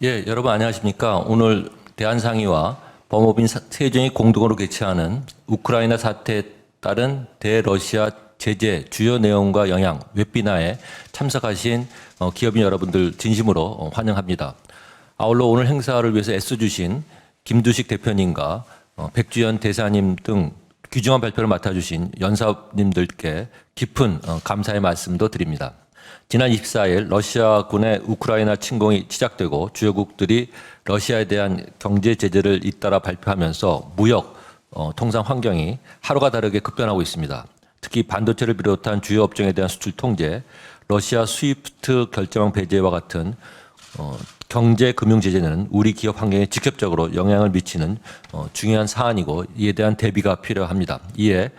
예, 여러분 안녕하십니까? 오늘 대한상의와 법무부인 세종이 공동으로 개최하는 우크라이나 사태에 따른 대러시아 제재 주요 내용과 영향 웹비나에 참석하신 기업인 여러분들 진심으로 환영합니다. 아울러 오늘 행사를 위해서 애써주신 김두식 대표님과 백주연 대사님 등 귀중한 발표를 맡아주신 연사님들께 깊은 감사의 말씀도 드립니다. 지난 24일 러시아군의 우크라이나 침공이 시작되고 주요국들이 러시아에 대한 경제 제재를 잇따라 발표하면서 무역, 통상 환경이 하루가 다르게 급변하고 있습니다. 특히 반도체를 비롯한 주요 업종에 대한 수출 통제, 러시아 스위프트 결제망 배제와 같은 경제 금융 제재는 우리 기업 환경에 직접적으로 영향을 미치는 중요한 사안이고 이에 대한 대비가 필요합니다. 이에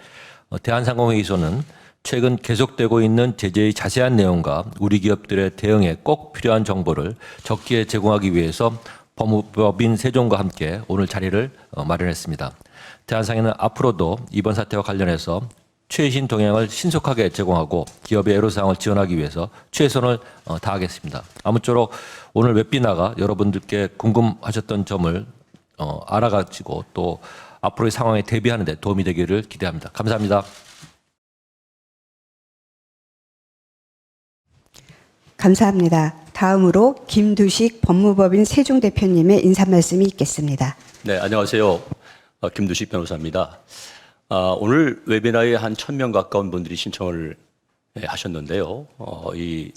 대한상공회의소는 최근 계속되고 있는 제재의 자세한 내용과 우리 기업들의 대응에 꼭 필요한 정보를 적기에 제공하기 위해서 법무법인 세종과 함께 오늘 자리를 마련했습니다. 대한상회는 앞으로도 이번 사태와 관련해서 최신 동향을 신속하게 제공하고 기업의 애로사항을 지원하기 위해서 최선을 다하겠습니다. 아무쪼록 오늘 웹비나가 여러분들께 궁금하셨던 점을 알아가지고 또 앞으로의 상황에 대비하는 데 도움이 되기를 기대합니다. 감사합니다. 감사합니다. 다음으로 김두식 법무법인 세종 대표님의 인사 말씀이 있겠습니다. 네, 안녕하세요. 김두식 변호사입니다. 오늘 웨비나에 한 1,000명 가까운 분들이 신청을 하셨는데요. 이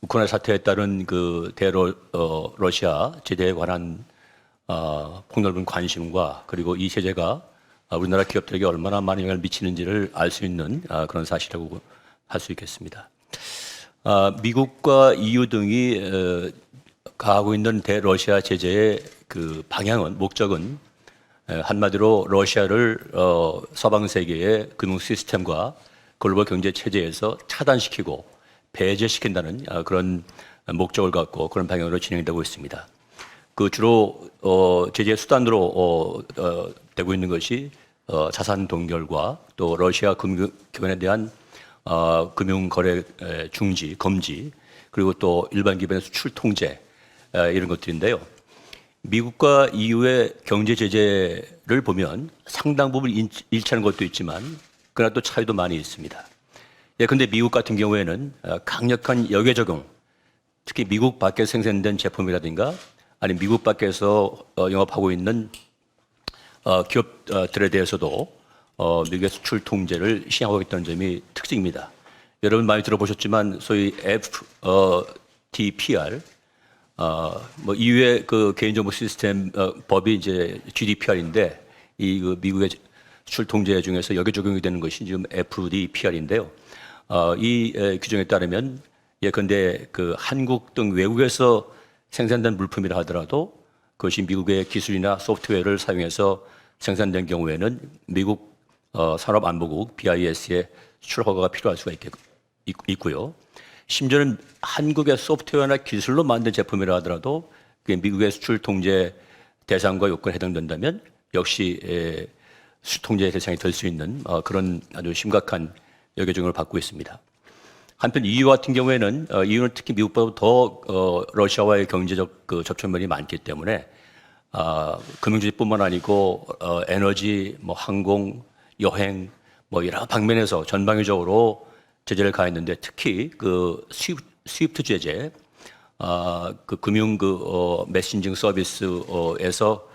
우크라이나 사태에 따른 그 러시아 제재에 관한 폭넓은 관심과 그리고 이 제재가 우리나라 기업들에게 얼마나 많은 영향을 미치는지를 알 수 있는 그런 사실이라고 할 수 있겠습니다. 미국과 EU 등이 가하고 있는 대러시아 제재의 그 방향은 목적은 한마디로 러시아를 서방 세계의 금융 시스템과 글로벌 경제 체제에서 차단시키고 배제시킨다는 그런 목적을 갖고 그런 방향으로 진행되고 있습니다. 그 주로 제재 수단으로 되고 있는 것이 자산 동결과 또 러시아 금융기관에 대한 금융거래 중지, 금지, 그리고 또 일반 기반의 수출 통제 이런 것들인데요. 미국과 EU의 경제 제재를 보면 상당 부분 일치하는 것도 있지만 그러나 또 차이도 많이 있습니다. 그런데 미국 같은 경우에는 강력한 역외 적용, 특히 미국 밖에서 생산된 제품이라든가 아니면 미국 밖에서 영업하고 있는 기업들에 대해서도 미국의 수출 통제를 시행하고 있다는 점이 특징입니다. 여러분 많이 들어보셨지만 소위 FTPR, 뭐 EU의 그 개인정보 시스템 법이 이제 GDPR인데 이 그 미국의 수출 통제 중에서 여기 적용이 되는 것이 지금 FDPR인데요. 이 규정에 따르면 예컨대 그 한국 등 외국에서 생산된 물품이라 하더라도 그것이 미국의 기술이나 소프트웨어를 사용해서 생산된 경우에는 미국 산업안보국 BIS의 수출 허가가 필요할 수가 있고요. 심지어는 한국의 소프트웨어나 기술로 만든 제품이라 하더라도 미국의 수출 통제 대상과 요건에 해당된다면 역시 수출 통제 대상이 될 수 있는 그런 아주 심각한 역외 적용을 받고 있습니다. 한편 EU 같은 경우에는 EU는 특히 미국보다 더 러시아와의 경제적 그 접촉면이 많기 때문에 금융주의뿐만 아니고 에너지, 뭐 항공, 여행, 뭐 여러 방면에서 전방위적으로 제재를 가했는데 특히 그 스위프트 제재, 그 금융 메신징 서비스에서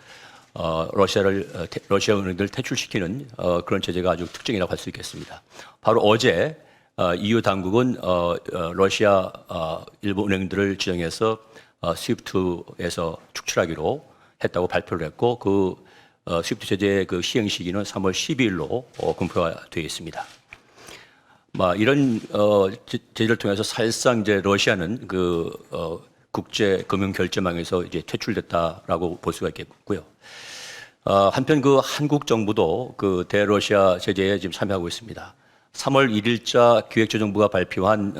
러시아 은행들 퇴출시키는 그런 제재가 아주 특징이라고 할 수 있겠습니다. 바로 어제 EU 당국은 러시아 일부 은행들을 지정해서 스위프트에서 축출하기로 했다고 발표를 했고 그 스위프트 제재의 그 시행 시기는 3월 12일로 공표가 되어 있습니다. 이런 제재를 통해서 사실상 이제 러시아는 그 국제 금융 결제망에서 이제 퇴출됐다라고 볼 수가 있겠고요. 한편 그 한국 정부도 그 대러시아 제재에 지금 참여하고 있습니다. 3월 1일자 기획조정부가 발표한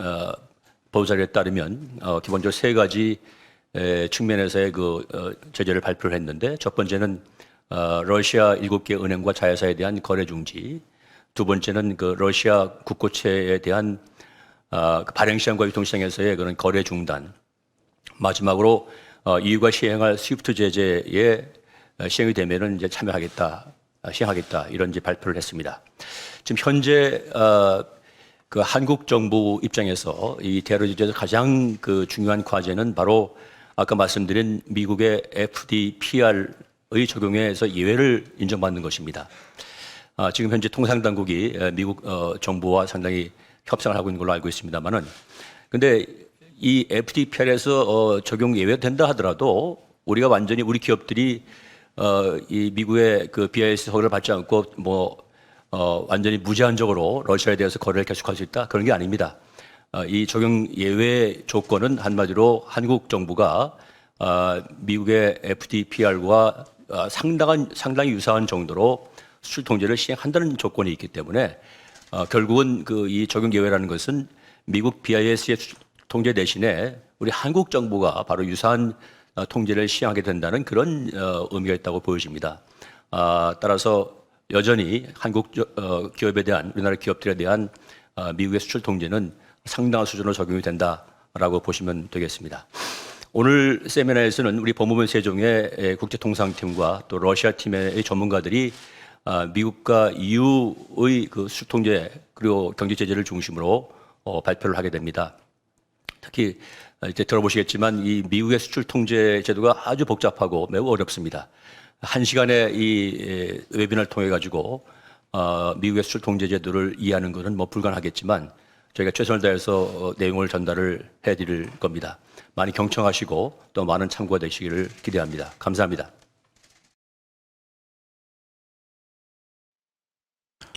보도자료에 따르면 기본적으로 세 가지 측면에서의 그 제재를 발표를 했는데 첫 번째는 러시아 7개 은행과 자회사에 대한 거래 중지, 두 번째는 그 러시아 국고채에 대한 발행시장과 유통시장에서의 그런 거래 중단, 마지막으로 EU가 시행할 스위프트 제재에 시행이 되면은 이제 참여하겠다, 시행하겠다 이런 이제 발표를 했습니다. 지금 현재 그 한국 정부 입장에서 이 대러 제재에서 가장 그 중요한 과제는 바로 아까 말씀드린 미국의 FDPR의 적용에서 예외를 인정받는 것입니다. 지금 현재 통상당국이 미국 정부와 상당히 협상을 하고 있는 걸로 알고 있습니다만은, 근데 이 FDPR에서 적용 예외된다 하더라도 우리가 완전히 우리 기업들이 이 미국의 그 BIS 허가를 받지 않고 완전히 무제한적으로 러시아에 대해서 거래를 계속할 수 있다, 그런 게 아닙니다. 이 적용 예외 조건은 한마디로 한국 정부가 미국의 FDPR과 상당히 유사한 정도로 수출 통제를 시행한다는 조건이 있기 때문에 결국은 그 이 적용 예외라는 것은 미국 BIS의 통제 대신에 우리 한국 정부가 바로 유사한 통제를 시행하게 된다는 그런 의미가 있다고 보여집니다. 따라서 여전히 한국 기업에 대한, 우리나라 기업들에 대한 미국의 수출 통제는 상당한 수준으로 적용이 된다라고 보시면 되겠습니다. 오늘 세미나에서는 우리 법무부 세종의 국제통상팀과 또 러시아 팀의 전문가들이 미국과 EU의 그 수출 통제 그리고 경제 제재를 중심으로 발표를 하게 됩니다. 특히 이제 들어보시겠지만 이 미국의 수출 통제 제도가 아주 복잡하고 매우 어렵습니다. 1시간의 이 웨비나를 통해 가지고 미국의 수출 통제 제도를 이해하는 것은 불가능하겠지만 저희가 최선을 다해서 내용을 전달을 해드릴 겁니다. 많이 경청하시고 또 많은 참고가 되시기를 기대합니다. 감사합니다.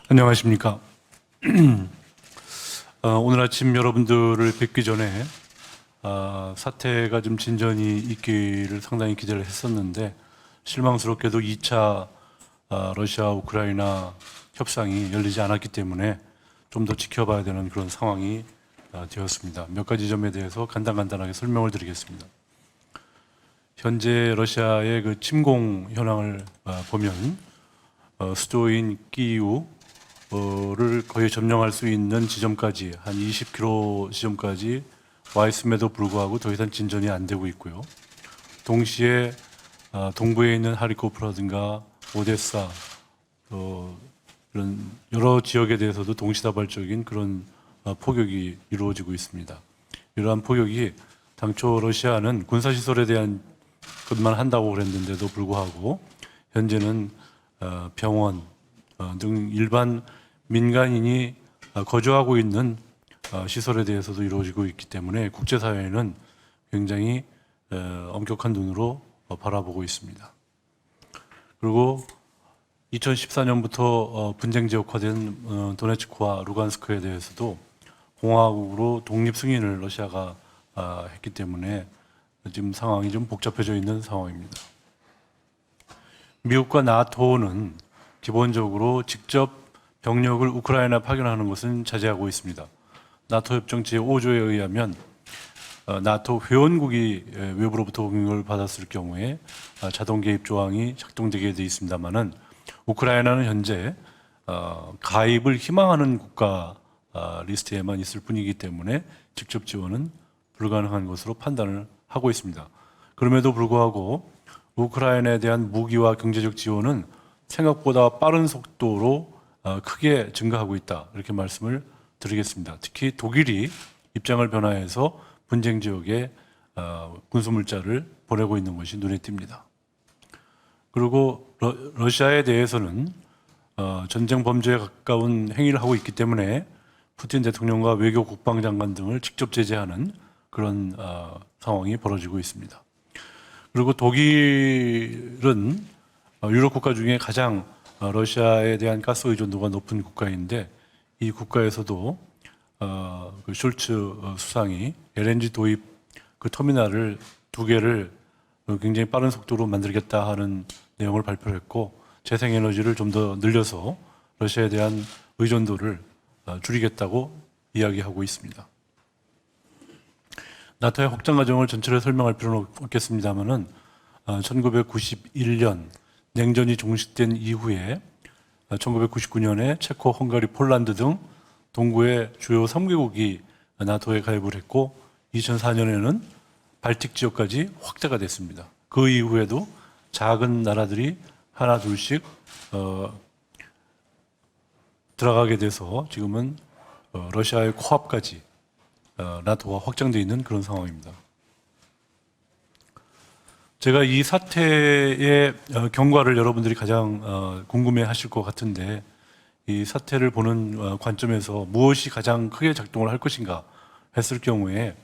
안녕하십니까. 오늘 아침 여러분들을 뵙기 전에 사태가 좀 진전이 있기를 상당히 기대를 했었는데 실망스럽게도 2차 러시아 우크라이나 협상이 열리지 않았기 때문에 좀 더 지켜봐야 되는 그런 상황이 되었습니다. 몇 가지 점에 대해서 간단하게 설명을 드리겠습니다. 현재 러시아의 그 침공 현황을 보면 수도인 키이우를 거의 점령할 수 있는 지점까지 한 20km 지점까지 와 있음에도 불구하고 더 이상 진전이 안 되고 있고요. 동시에 동부에 있는 하리코프라든가 오데사 이런 여러 지역에 대해서도 동시다발적인 그런 포격이 이루어지고 있습니다. 이러한 포격이 당초 러시아는 군사시설에 대한 것만 한다고 그랬는데도 불구하고 현재는 병원 등 일반 민간인이 거주하고 있는 시설에 대해서도 이루어지고 있기 때문에 국제사회는 굉장히 엄격한 눈으로 바라보고 있습니다. 그리고 2014년부터 분쟁 지역화된 도네츠크와 루간스크에 대해서도 공화국으로 독립 승인을 러시아가 했기 때문에 지금 상황이 좀 복잡해져 있는 상황입니다. 미국과 나토는 기본적으로 직접 병력을 우크라이나 파견하는 것은 자제하고 있습니다. 나토 협정 제5조에 의하면 나토 회원국이 외부로부터 공격을 받았을 경우에 자동 개입 조항이 작동되게 되어 있습니다만은 우크라이나는 현재 가입을 희망하는 국가 리스트에만 있을 뿐이기 때문에 직접 지원은 불가능한 것으로 판단을 하고 있습니다. 그럼에도 불구하고 우크라이나에 대한 무기와 경제적 지원은 생각보다 빠른 속도로 크게 증가하고 있다, 이렇게 말씀을 드리겠습니다. 특히 독일이 입장을 변화해서 분쟁 지역에 군수물자를 보내고 있는 것이 눈에 띕니다. 그리고 러시아에 대해서는 전쟁 범죄에 가까운 행위를 하고 있기 때문에 푸틴 대통령과 외교 국방장관 등을 직접 제재하는 그런 상황이 벌어지고 있습니다. 그리고 독일은 유럽 국가 중에 가장 러시아에 대한 가스 의존도가 높은 국가인데 이 국가에서도 그 숄츠 수상이 LNG 도입 그 터미널을 2개를 굉장히 빠른 속도로 만들겠다 하는 내용을 발표했고 재생에너지를 좀 더 늘려서 러시아에 대한 의존도를 줄이겠다고 이야기하고 있습니다. 나토의 확장 과정을 전체를 설명할 필요는 없겠습니다만은 1991년 냉전이 종식된 이후에 1999년에 체코, 헝가리, 폴란드 등 동구의 주요 3개국이 나토에 가입을 했고 2004년에는 발틱 지역까지 확대가 됐습니다. 그 이후에도 작은 나라들이 하나 둘씩 들어가게 돼서 지금은 러시아의 코앞까지 나토가 확장되어 있는 그런 상황입니다. 제가 이 사태의 경과를 여러분들이 가장 궁금해하실 것 같은데, 이 사태를 보는 관점에서 무엇이 가장 크게 작동을 할 것인가 했을 경우에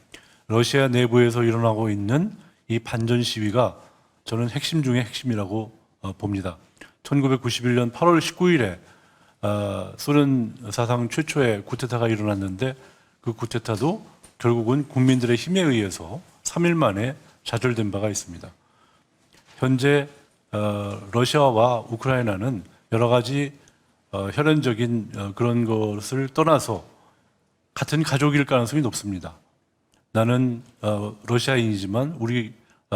러시아 내부에서 일어나고 있는 이 반전 시위가 저는 핵심 중의 핵심이라고 봅니다. 1991년 8월 19일에 소련 사상 최초의 쿠데타가 일어났는데, 그 쿠데타도 결국은 국민들의 힘에 의해서 3일 만에 좌절된 바가 있습니다. 현재 러시아와 우크라이나는 여러 가지 혈연적인 그런 것을 떠나서 같은 가족일 가능성이 높습니다. 나는 러시아인이지만 우리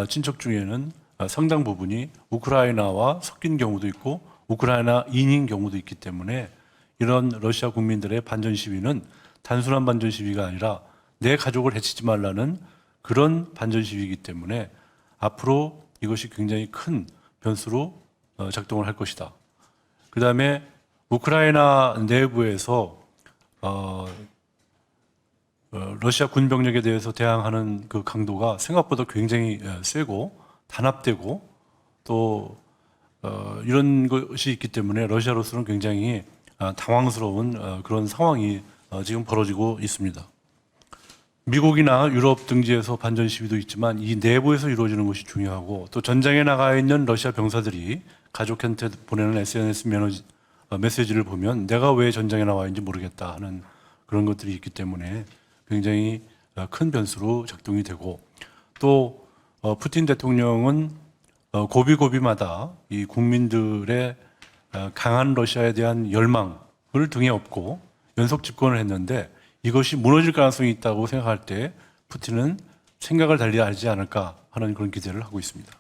친척 중에는 상당 부분이 우크라이나와 섞인 경우도 있고 우크라이나인인 경우도 있기 때문에 이런 러시아 국민들의 반전 시위는 단순한 반전 시위가 아니라 내 가족을 해치지 말라는 그런 반전 시위이기 때문에 앞으로 이것이 굉장히 큰 변수로 작동을 할 것이다. 그 다음에 우크라이나 내부에서 러시아 군 병력에 대해서 대항하는 그 강도가 생각보다 굉장히 세고 단합되고 또 이런 것이 있기 때문에 러시아로서는 굉장히 당황스러운 그런 상황이 지금 벌어지고 있습니다. 미국이나 유럽 등지에서 반전 시위도 있지만 이 내부에서 이루어지는 것이 중요하고, 또 전장에 나가 있는 러시아 병사들이 가족한테 보내는 SNS 메시지를 보면 내가 왜 전장에 나와 있는지 모르겠다 하는 그런 것들이 있기 때문에 굉장히 큰 변수로 작동이 되고, 또 푸틴 대통령은 고비고비마다 이 국민들의 강한 러시아에 대한 열망을 등에 업고 연속 집권을 했는데, 이것이 무너질 가능성이 있다고 생각할 때 푸틴은 생각을 달리 하지 않을까 하는 그런 기대를 하고 있습니다.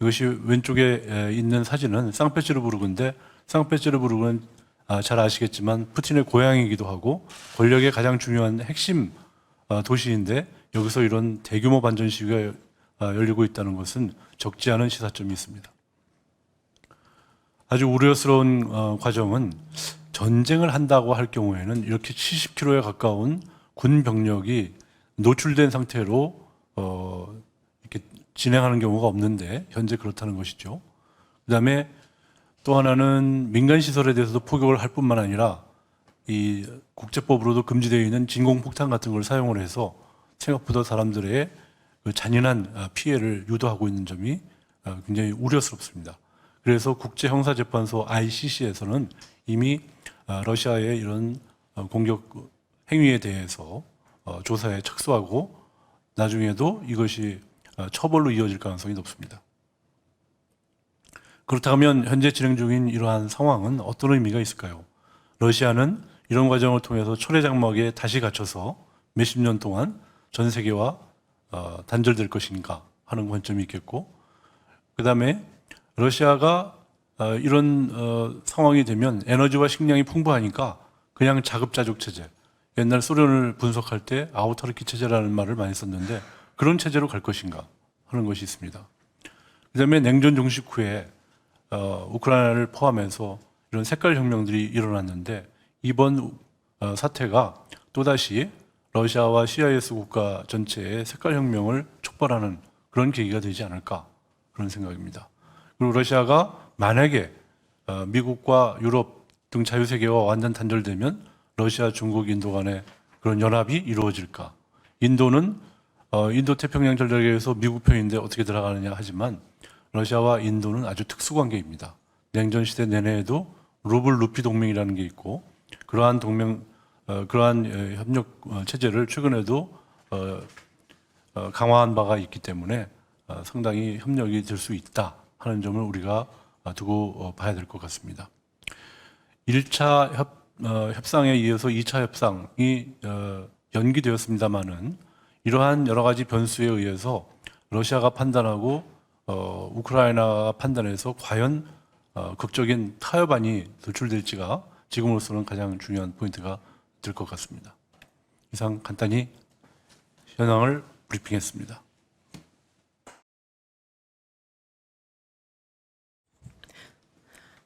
이것이 왼쪽에 있는 사진은 상페테르부르크인데, 상페테르부르크는 잘 아시겠지만 푸틴의 고향이기도 하고 권력의 가장 중요한 핵심 도시인데, 여기서 이런 대규모 반전 시위가 열리고 있다는 것은 적지 않은 시사점이 있습니다. 아주 우려스러운 과정은, 전쟁을 한다고 할 경우에는 이렇게 70km에 가까운 군 병력이 노출된 상태로 이렇게 진행하는 경우가 없는데 현재 그렇다는 것이죠. 그다음에 또 하나는 민간 시설에 대해서도 포격을 할 뿐만 아니라 이 국제법으로도 금지되어 있는 진공폭탄 같은 걸 사용을 해서 생각보다 사람들의 그 잔인한 피해를 유도하고 있는 점이 굉장히 우려스럽습니다. 그래서 국제형사재판소 ICC에서는 이미 러시아의 이런 공격 행위에 대해서 조사에 착수하고 나중에도 이것이 처벌로 이어질 가능성이 높습니다. 그렇다면 현재 진행 중인 이러한 상황은 어떤 의미가 있을까요? 러시아는 이런 과정을 통해서 철의 장막에 다시 갇혀서 몇십 년 동안 전 세계와 단절될 것인가 하는 관점이 있겠고, 그 다음에 러시아가 이런 상황이 되면 에너지와 식량이 풍부하니까 그냥 자급자족 체제, 옛날 소련을 분석할 때 아우타르키 체제라는 말을 많이 썼는데 그런 체제로 갈 것인가 하는 것이 있습니다. 그 다음에 냉전 종식 후에 우크라이나를 포함해서 이런 색깔 혁명들이 일어났는데, 이번 사태가 또다시 러시아와 CIS 국가 전체의 색깔 혁명을 촉발하는 그런 계기가 되지 않을까 그런 생각입니다. 그리고 러시아가 만약에 미국과 유럽 등 자유세계와 완전 단절되면 러시아, 중국, 인도 간의 그런 연합이 이루어질까? 인도는 인도 태평양 전략에서 미국 편인데 어떻게 들어가느냐 하지만 러시아와 인도는 아주 특수관계입니다. 냉전 시대 내내에도 루블 루피 동맹이라는 게 있고, 그러한 동맹, 그러한 협력 체제를 최근에도 강화한 바가 있기 때문에 상당히 협력이 될 수 있다 하는 점을 우리가 두고 봐야 될 것 같습니다. 1차 협상에 이어서 2차 협상이 연기되었습니다마는 이러한 여러 가지 변수에 의해서 러시아가 판단하고 우크라이나가 판단해서 과연 극적인 타협안이 도출될지가 지금으로서는 가장 중요한 포인트가 될 것 같습니다. 이상 간단히 현황을 브리핑했습니다.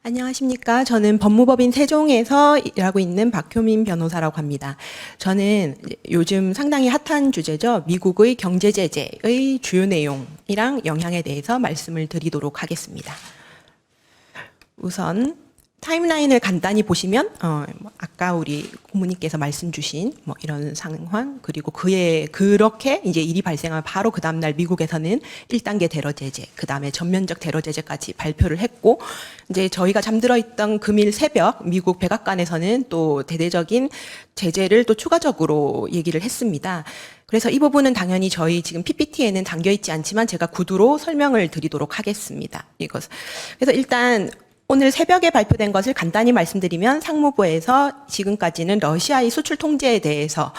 안녕하십니까. 저는 법무법인 세종에서 일하고 있는 박효민 변호사라고 합니다. 저는 요즘 상당히 핫한 주제죠. 미국의 경제 제재의 주요 내용이랑 영향에 대해서 말씀을 드리도록 하겠습니다. 우선 타임라인을 간단히 보시면 아까 우리 고모님께서 말씀 주신 이런 상황, 그리고 그렇게 이제 일이 발생하면 바로 그 다음 날 미국에서는 1단계 테러 제재, 그다음에 전면적 테러 제재까지 발표를 했고, 이제 저희가 잠들어 있던 금일 새벽 미국 백악관에서는 또 대대적인 제재를 또 추가적으로 얘기를 했습니다. 그래서 이 부분은 당연히 저희 지금 PPT에는 담겨 있지 않지만 제가 구두로 설명을 드리도록 하겠습니다. 그래서 일단 오늘 새벽에 발표된 것을 간단히 말씀드리면, 상무부에서 지금까지는 러시아의 수출 통제에 대해서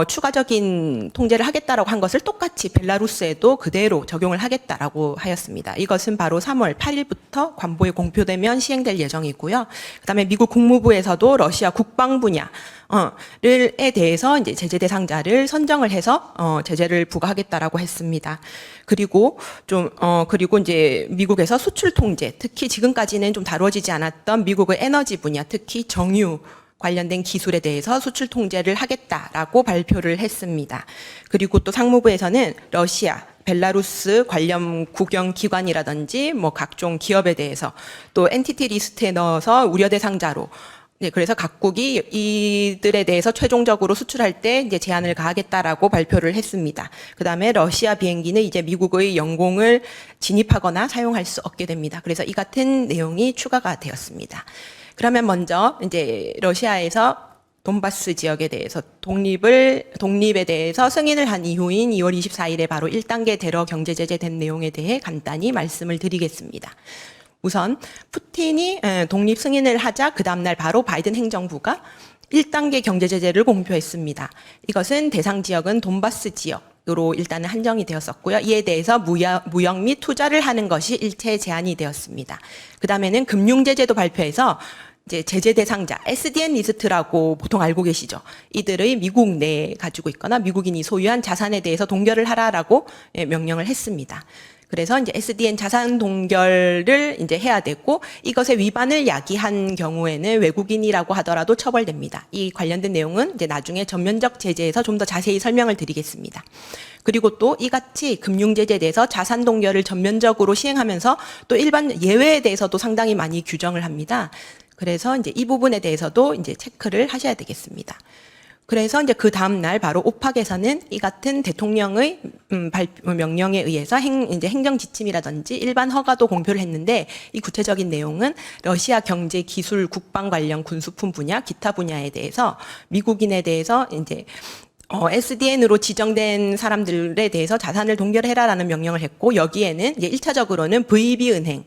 추가적인 통제를 하겠다라고 한 것을 똑같이 벨라루스에도 그대로 적용을 하겠다라고 하였습니다. 이것은 바로 3월 8일부터 관보에 공표되면 시행될 예정이고요. 그다음에 미국 국무부에서도 러시아 국방 분야에 대해서 이제 제재 대상자를 선정을 해서 제재를 부과하겠다라고 했습니다. 그리고 그리고 이제 미국에서 수출 통제, 특히 지금까지는 좀 다뤄지지 않았던 미국의 에너지 분야, 특히 정유 관련된 기술에 대해서 수출 통제를 하겠다라고 발표를 했습니다. 그리고 또 상무부에서는 러시아, 벨라루스 관련 국영기관이라든지 각종 기업에 대해서 또 엔티티 리스트에 넣어서 우려 대상자로, 그래서 각국이 이들에 대해서 최종적으로 수출할 때 이제 제한을 가하겠다라고 발표를 했습니다. 그다음에 러시아 비행기는 이제 미국의 영공을 진입하거나 사용할 수 없게 됩니다. 그래서 이 같은 내용이 추가가 되었습니다. 그러면 먼저 이제 러시아에서 돈바스 지역에 대해서 독립에 대해서 승인을 한 이후인 2월 24일에 바로 1단계 테러 경제 제재된 내용에 대해 간단히 말씀을 드리겠습니다. 우선 푸틴이 독립 승인을 하자 그 다음날 바로 바이든 행정부가 1단계 경제 제재를 공표했습니다. 이것은 대상 지역은 돈바스 지역으로 일단은 한정이 되었었고요. 이에 대해서 무역 및 투자를 하는 것이 일체 제한이 되었습니다. 그 다음에는 금융 제재도 발표해서 이제 제재 대상자 SDN 리스트라고 보통 알고 계시죠. 이들의 미국 내에 가지고 있거나 미국인이 소유한 자산에 대해서 동결을 하라라고 명령을 했습니다. 그래서 이제 SDN 자산 동결을 이제 해야 되고, 이것의 위반을 야기한 경우에는 외국인이라고 하더라도 처벌됩니다. 이 관련된 내용은 이제 나중에 전면적 제재에서 좀 더 자세히 설명을 드리겠습니다. 그리고 또 이같이 금융 제재에 대해서 자산 동결을 전면적으로 시행하면서 또 일반 예외에 대해서도 상당히 많이 규정을 합니다. 그래서 이제 이 부분에 대해서도 이제 체크를 하셔야 되겠습니다. 그래서 이제 그 다음 날 바로 오팍에서는 이 같은 대통령의 명령에 의해서 이제 행정 지침이라든지 일반 허가도 공표를 했는데, 이 구체적인 내용은 러시아 경제, 기술, 국방 관련 군수품 분야, 기타 분야에 대해서 미국인에 대해서 이제 SDN으로 지정된 사람들에 대해서 자산을 동결해라라는 명령을 했고, 여기에는 이제 1차적으로는 VB은행,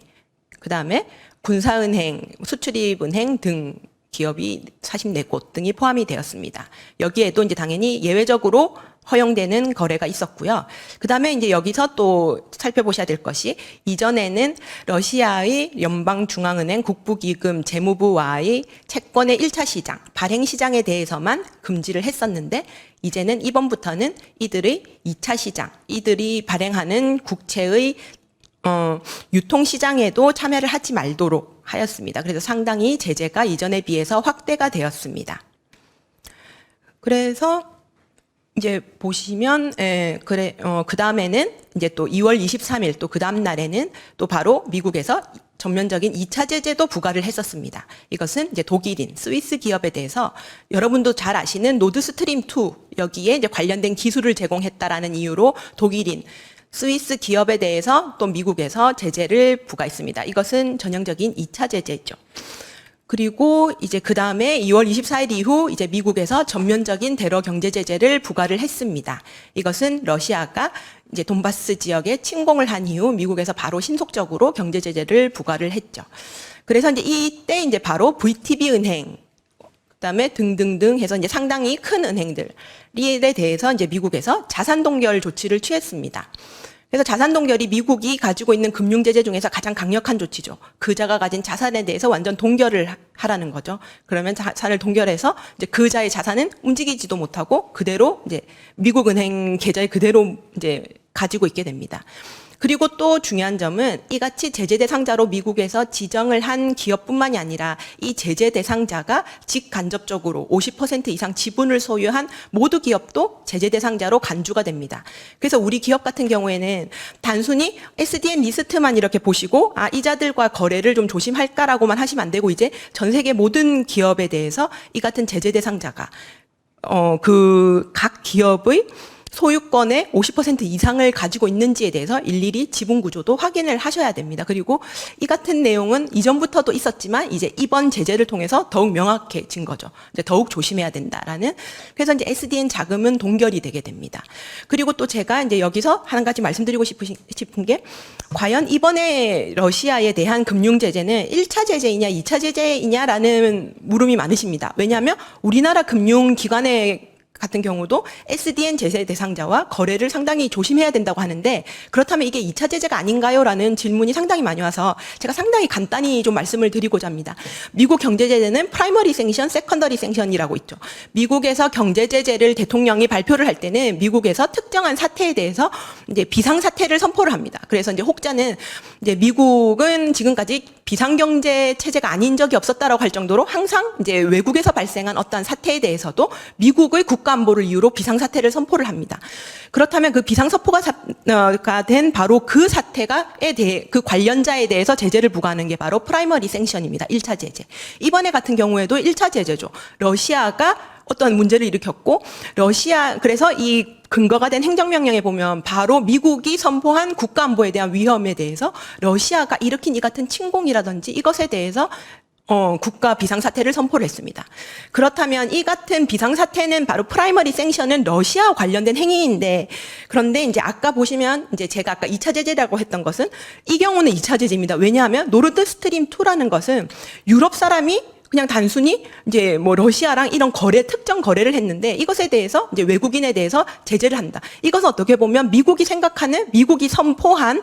그 다음에 군사은행, 수출입은행 등 기업이 44곳 등이 포함이 되었습니다. 여기에도 이제 당연히 예외적으로 허용되는 거래가 있었고요. 그 다음에 이제 여기서 또 살펴보셔야 될 것이, 이전에는 러시아의 연방중앙은행, 국부기금, 재무부와의 채권의 1차 시장, 발행 시장에 대해서만 금지를 했었는데, 이제는 이번부터는 이들의 2차 시장, 이들이 발행하는 국채의 유통시장에도 참여를 하지 말도록 하였습니다. 그래서 상당히 제재가 이전에 비해서 확대가 되었습니다. 그래서 이제 보시면, 그 다음에는 이제 또 2월 23일 또 그 다음 날에는 또 바로 미국에서 전면적인 2차 제재도 부과를 했었습니다. 이것은 이제 독일인, 스위스 기업에 대해서 여러분도 잘 아시는 노드스트림 2, 여기에 이제 관련된 기술을 제공했다라는 이유로 독일인, 스위스 기업에 대해서 또 미국에서 제재를 부과했습니다. 이것은 전형적인 2차 제재죠. 그리고 이제 그 다음에 2월 24일 이후 이제 미국에서 전면적인 테러 경제 제재를 부과를 했습니다. 이것은 러시아가 이제 돈바스 지역에 침공을 한 이후 미국에서 바로 신속적으로 경제 제재를 부과를 했죠. 그래서 이제 이때 이제 바로 VTB 은행, 그다음에 등등등 해서 이제 상당히 큰 은행들에 대해서 이제 미국에서 자산 동결 조치를 취했습니다. 그래서 자산 동결이 미국이 가지고 있는 금융 제재 중에서 가장 강력한 조치죠. 그자가 가진 자산에 대해서 완전 동결을 하라는 거죠. 그러면 자산을 동결해서 이제 그자의 자산은 움직이지도 못하고 그대로 이제 미국 은행 계좌에 그대로 이제 가지고 있게 됩니다. 그리고 또 중요한 점은 이같이 제재 대상자로 미국에서 지정을 한 기업뿐만이 아니라 이 제재 대상자가 직간접적으로 50% 이상 지분을 소유한 모두 기업도 제재 대상자로 간주가 됩니다. 그래서 우리 기업 같은 경우에는 단순히 SDN 리스트만 이렇게 보시고 이자들과 거래를 좀 조심할까라고만 하시면 안 되고 이제 전 세계 모든 기업에 대해서 이 같은 제재 대상자가 그 각 기업의 소유권의 50% 이상을 가지고 있는지에 대해서 일일이 지분 구조도 확인을 하셔야 됩니다. 그리고 이 같은 내용은 이전부터도 있었지만 이제 이번 제재를 통해서 더욱 명확해진 거죠. 이제 더욱 조심해야 된다라는. 그래서 이제 SDN 자금은 동결이 되게 됩니다. 그리고 또 제가 이제 여기서 한 가지 말씀드리고 싶은 게 과연 이번에 러시아에 대한 금융 제재는 1차 제재이냐 2차 제재이냐라는 물음이 많으십니다. 왜냐하면 우리나라 금융기관에 같은 경우도 SDN 제재 대상자와 거래를 상당히 조심해야 된다고 하는데 그렇다면 이게 2차 제재가 아닌가요? 라는 질문이 상당히 많이 와서 제가 상당히 간단히 좀 말씀을 드리고자 합니다. 미국 경제 제재는 프라이머리 생션, 세컨더리 생션이라고 있죠. 미국에서 경제 제재를 대통령이 발표를 할 때는 미국에서 특정한 사태에 대해서 이제 비상 사태를 선포를 합니다. 그래서 이제 혹자는 이제 미국은 지금까지 비상경제 체제가 아닌 적이 없었다라고 할 정도로 항상 이제 외국에서 발생한 어떠한 사태에 대해서도 미국의 국가 안보를 이유로 비상사태를 선포를 합니다. 그렇다면 그 비상선포가 된 바로 그 사태가에 대해 그 관련자에 대해서 제재를 부과하는 게 바로 프라이머리 생션입니다. 1차 제재. 이번에 같은 경우에도 1차 제재죠. 러시아가 어떤 문제를 일으켰고 그래서 이 근거가 된 행정명령에 보면 바로 미국이 선포한 국가안보에 대한 위험에 대해서 러시아가 일으킨 이 같은 침공이라든지 이것에 대해서 국가 비상사태를 선포를 했습니다. 그렇다면 이 같은 비상사태는 바로 프라이머리 생션은 러시아와 관련된 행위인데 그런데 이제 아까 보시면 이제 제가 아까 2차 제재라고 했던 것은 이 경우는 2차 제재입니다. 왜냐하면 노르드 스트림 2라는 것은 유럽 사람이 그냥 단순히 이제 뭐 러시아랑 이런 특정 거래를 했는데 이것에 대해서 이제 외국인에 대해서 제재를 한다. 이것은 어떻게 보면 미국이 선포한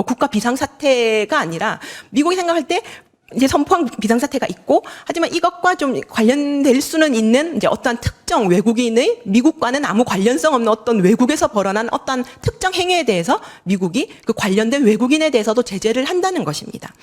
국가 비상사태가 아니라 미국이 생각할 때 이제 선포한 비상사태가 있고 하지만 이것과 좀 관련될 수는 있는 이제 어떠한 특정 외국인의 미국과는 아무 관련성 없는 어떤 외국에서 벌어난 어떤 특정 행위에 대해서 미국이 그 관련된 외국인에 대해서도 제재를 한다는 것입니다.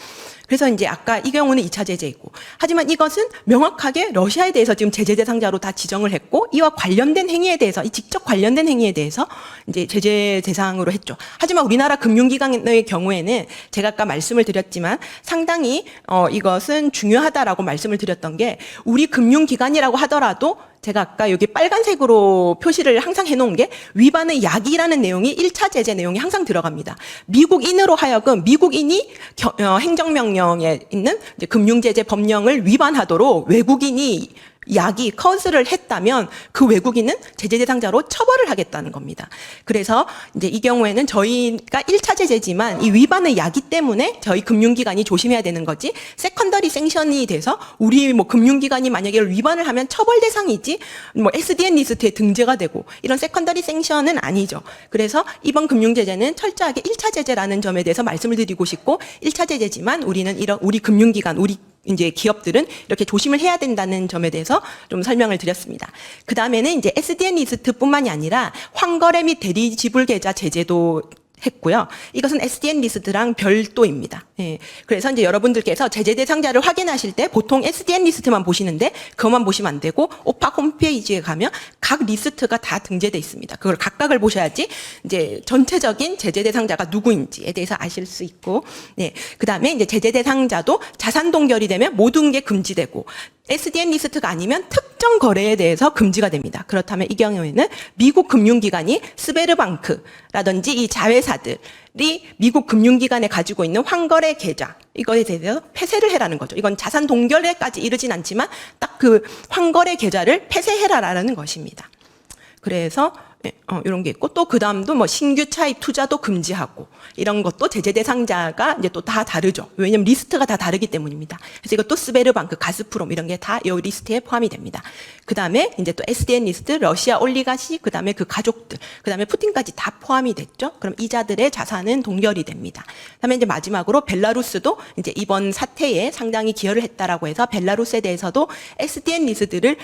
그래서 이제 아까 이 경우는 2차 제재이고 하지만 이것은 명확하게 러시아에 대해서 지금 제재 대상자로 다 지정을 했고 이와 관련된 행위에 대해서 이 직접 관련된 행위에 대해서 이제 제재 대상으로 했죠. 하지만 우리나라 금융기관의 경우에는 제가 아까 말씀을 드렸지만 상당히 이것은 중요하다라고 말씀을 드렸던 게 우리 금융기관이라고 하더라도 제가 아까 여기 빨간색으로 표시를 항상 해놓은 게 위반의 야기라는 내용이 1차 제재 내용이 항상 들어갑니다. 미국인으로 하여금 미국인이 행정명령에 있는 이제 금융제재 법령을 위반하도록 외국인이 커스를 했다면 그 외국인은 제재 대상자로 처벌을 하겠다는 겁니다. 그래서 이제 이 경우에는 저희가 1차 제재지만 이 위반의 야기 때문에 저희 금융기관이 조심해야 되는 거지 세컨더리 생션이 돼서 우리 뭐 금융기관이 만약에 위반을 하면 처벌 대상이지 뭐 SDN 리스트에 등재가 되고 이런 세컨더리 생션은 아니죠. 그래서 이번 금융제재는 철저하게 1차 제재라는 점에 대해서 말씀을 드리고 싶고 1차 제재지만 우리는 우리 금융기관, 우리 이제 기업들은 이렇게 조심을 해야 된다는 점에 대해서 좀 설명을 드렸습니다. 그 다음에는 이제 SDN 리스트뿐만이 아니라 환거래 및 대리 지불 계좌 제재도 했고요. 이것은 SDN 리스트랑 별도입니다. 예. 그래서 이제 여러분들께서 제재 대상자를 확인하실 때 보통 SDN 리스트만 보시는데 그것만 보시면 안 되고 오팍 홈페이지에 가면 각 리스트가 다 등재되어 있습니다. 그걸 각각을 보셔야지 이제 전체적인 제재 대상자가 누구인지에 대해서 아실 수 있고, 네. 그 다음에 이제 제재 대상자도 자산 동결이 되면 모든 게 금지되고 SDN 리스트가 아니면 특정 거래에 대해서 금지가 됩니다. 그렇다면 이 경우에는 미국 금융기관이 스베르방크라든지 이 자회사들이 미국 금융기관에 가지고 있는 환거래 계좌 이거에 대해서 폐쇄를 해라는 거죠. 이건 자산 동결에까지 이르진 않지만 딱 그 환거래 계좌를 폐쇄해라라는 것입니다. 그래서 이런 게 있고 또 그다음도 뭐 신규 차입 투자도 금지하고 이런 것도 제재 대상자가 이제 또 다 다르죠. 왜냐면 리스트가 다 다르기 때문입니다. 그래서 이것도 스베르방크, 가스프롬 이런 게 다 이 리스트에 포함이 됩니다. 그다음에 이제 또 SDN 리스트, 러시아 올리가시, 그다음에 그 가족들, 그다음에 푸틴까지 다 포함이 됐죠. 그럼 이자들의 자산은 동결이 됩니다. 그다음에 이제 마지막으로 벨라루스도 이제 이번 사태에 상당히 기여를 했다라고 해서 벨라루스에 대해서도 SDN 리스트를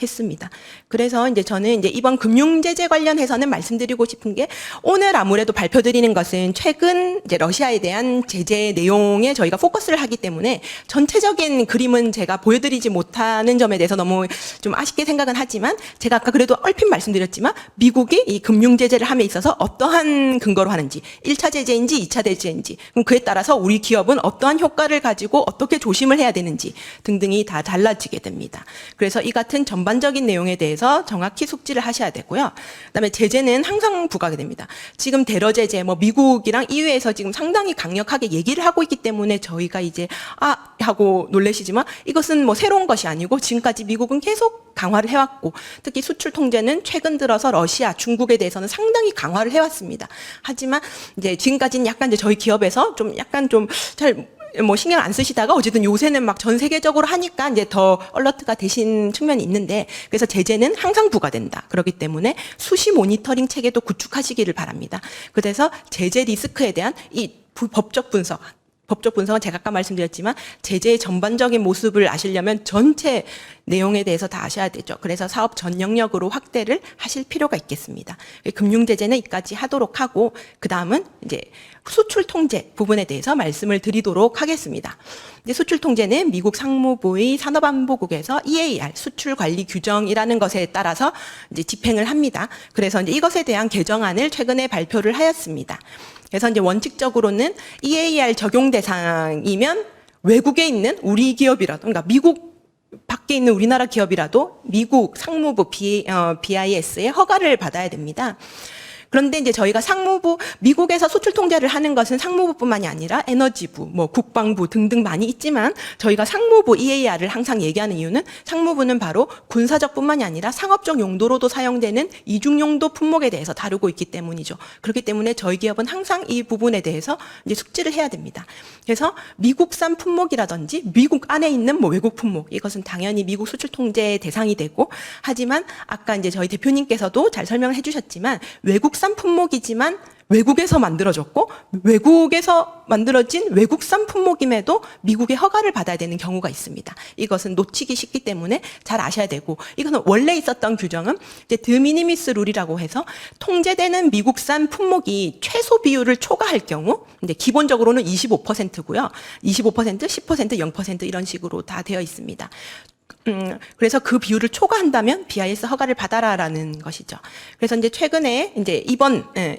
했습니다. 그래서 이제 저는 이제 이번 금융제재 관련해서는 말씀드리고 싶은 게 오늘 아무래도 발표드리는 것은 최근 이제 러시아에 대한 제재 내용에 저희가 포커스를 하기 때문에 전체적인 그림은 제가 보여드리지 못하는 점에 대해서 너무 좀 아쉽게 생각은 하지만 제가 아까 그래도 얼핏 말씀드렸지만 미국이 이 금융제재를 함에 있어서 어떠한 근거로 하는지 1차 제재인지 2차 제재인지 그럼 그에 따라서 우리 기업은 어떠한 효과를 가지고 어떻게 조심을 해야 되는지 등등이 다 달라지게 됩니다. 그래서 이 같은 전반적인 내용에 대해서 정확히 숙지를 하셔야 되고요. 그다음에 제재는 항상 부과하게 됩니다. 지금 대러 제재, 뭐 미국이랑 EU에서 지금 상당히 강력하게 얘기를 하고 있기 때문에 저희가 이제 하고 놀라시지만 이것은 뭐 새로운 것이 아니고 지금까지 미국은 계속 강화를 해왔고 특히 수출 통제는 최근 들어서 러시아, 중국에 대해서는 상당히 강화를 해왔습니다. 하지만 이제 지금까지는 약간 이제 저희 기업에서 좀 약간 좀 잘 뭐 신경 안 쓰시다가 어쨌든 요새는 막 전 세계적으로 하니까 이제 더 얼러트가 되신 측면이 있는데 그래서 제재는 항상 부과된다. 그렇기 때문에 수시 모니터링 체계도 구축하시기를 바랍니다. 그래서 제재 리스크에 대한 이 법적 분석은 제가 아까 말씀드렸지만 제재의 전반적인 모습을 아시려면 전체 내용에 대해서 다 아셔야 되죠. 그래서 사업 전 영역으로 확대를 하실 필요가 있겠습니다. 금융제재는 이까지 하도록 하고 그다음은 이제 수출 통제 부분에 대해서 말씀을 드리도록 하겠습니다. 이제 수출 통제는 미국 상무부의 산업안보국에서 EAR 수출 관리 규정이라는 것에 따라서 이제 집행을 합니다. 그래서 이제 이것에 대한 개정안을 최근에 발표를 하였습니다. 그래서 이제 원칙적으로는 EAR 적용 대상이면 외국에 있는 우리 기업이라도, 그러니까 미국 밖에 있는 우리나라 기업이라도 미국 상무부 BIS의 허가를 받아야 됩니다. 그런데 이제 저희가 미국에서 수출 통제를 하는 것은 상무부뿐만이 아니라 에너지부, 뭐 국방부 등등 많이 있지만 저희가 상무부 EAR을 항상 얘기하는 이유는 상무부는 바로 군사적뿐만이 아니라 상업적 용도로도 사용되는 이중용도 품목에 대해서 다루고 있기 때문이죠. 그렇기 때문에 저희 기업은 항상 이 부분에 대해서 이제 숙지를 해야 됩니다. 그래서 미국산 품목이라든지 미국 안에 있는 뭐 외국 품목 이것은 당연히 미국 수출 통제 대상이 되고 하지만 아까 이제 저희 대표님께서도 잘 설명을 해주셨지만 외국산 품목이지만 외국에서 만들어졌고 외국에서 만들어진 외국산 품목임에도 미국의 허가를 받아야 되는 경우가 있습니다. 이것은 놓치기 쉽기 때문에 잘 아셔야 되고 이거는 원래 있었던 규정은 이제 드미니미스 룰이라고 해서 통제되는 미국산 품목이 최소 비율을 초과할 경우 이제 기본적으로는 25%고요. 25%, 10%, 0% 이런 식으로 다 되어 있습니다. 그래서 그 비율을 초과한다면 BIS 허가를 받아라라는 것이죠. 그래서 이제 최근에 이제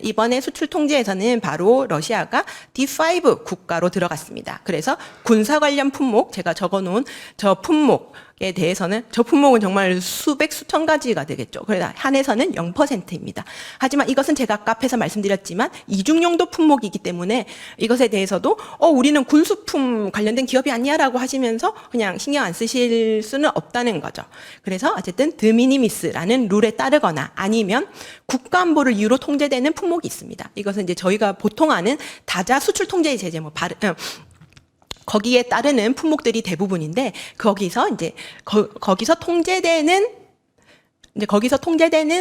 이번에 수출 통제에서는 바로 러시아가 D5 국가로 들어갔습니다. 그래서 군사 관련 품목 제가 적어놓은 저 품목에 대해서는 저 품목은 정말 수천 가지가 되겠죠. 그래서 한해서는 0%입니다. 하지만 이것은 제가 아까 앞에서 말씀드렸지만 이중용도 품목이기 때문에 이것에 대해서도 우리는 군수품 관련된 기업이 아니야라고 하시면서 그냥 신경 안 쓰실 수는 없다는 거죠. 그래서 어쨌든 드미니미스라는 룰에 따르거나 아니면 국가안보를 이유로 통제되는 품목이 있습니다. 이것은 이제 저희가 보통 아는 다자 수출 통제 제재 거기에 따르는 품목들이 대부분인데 거기서 통제되는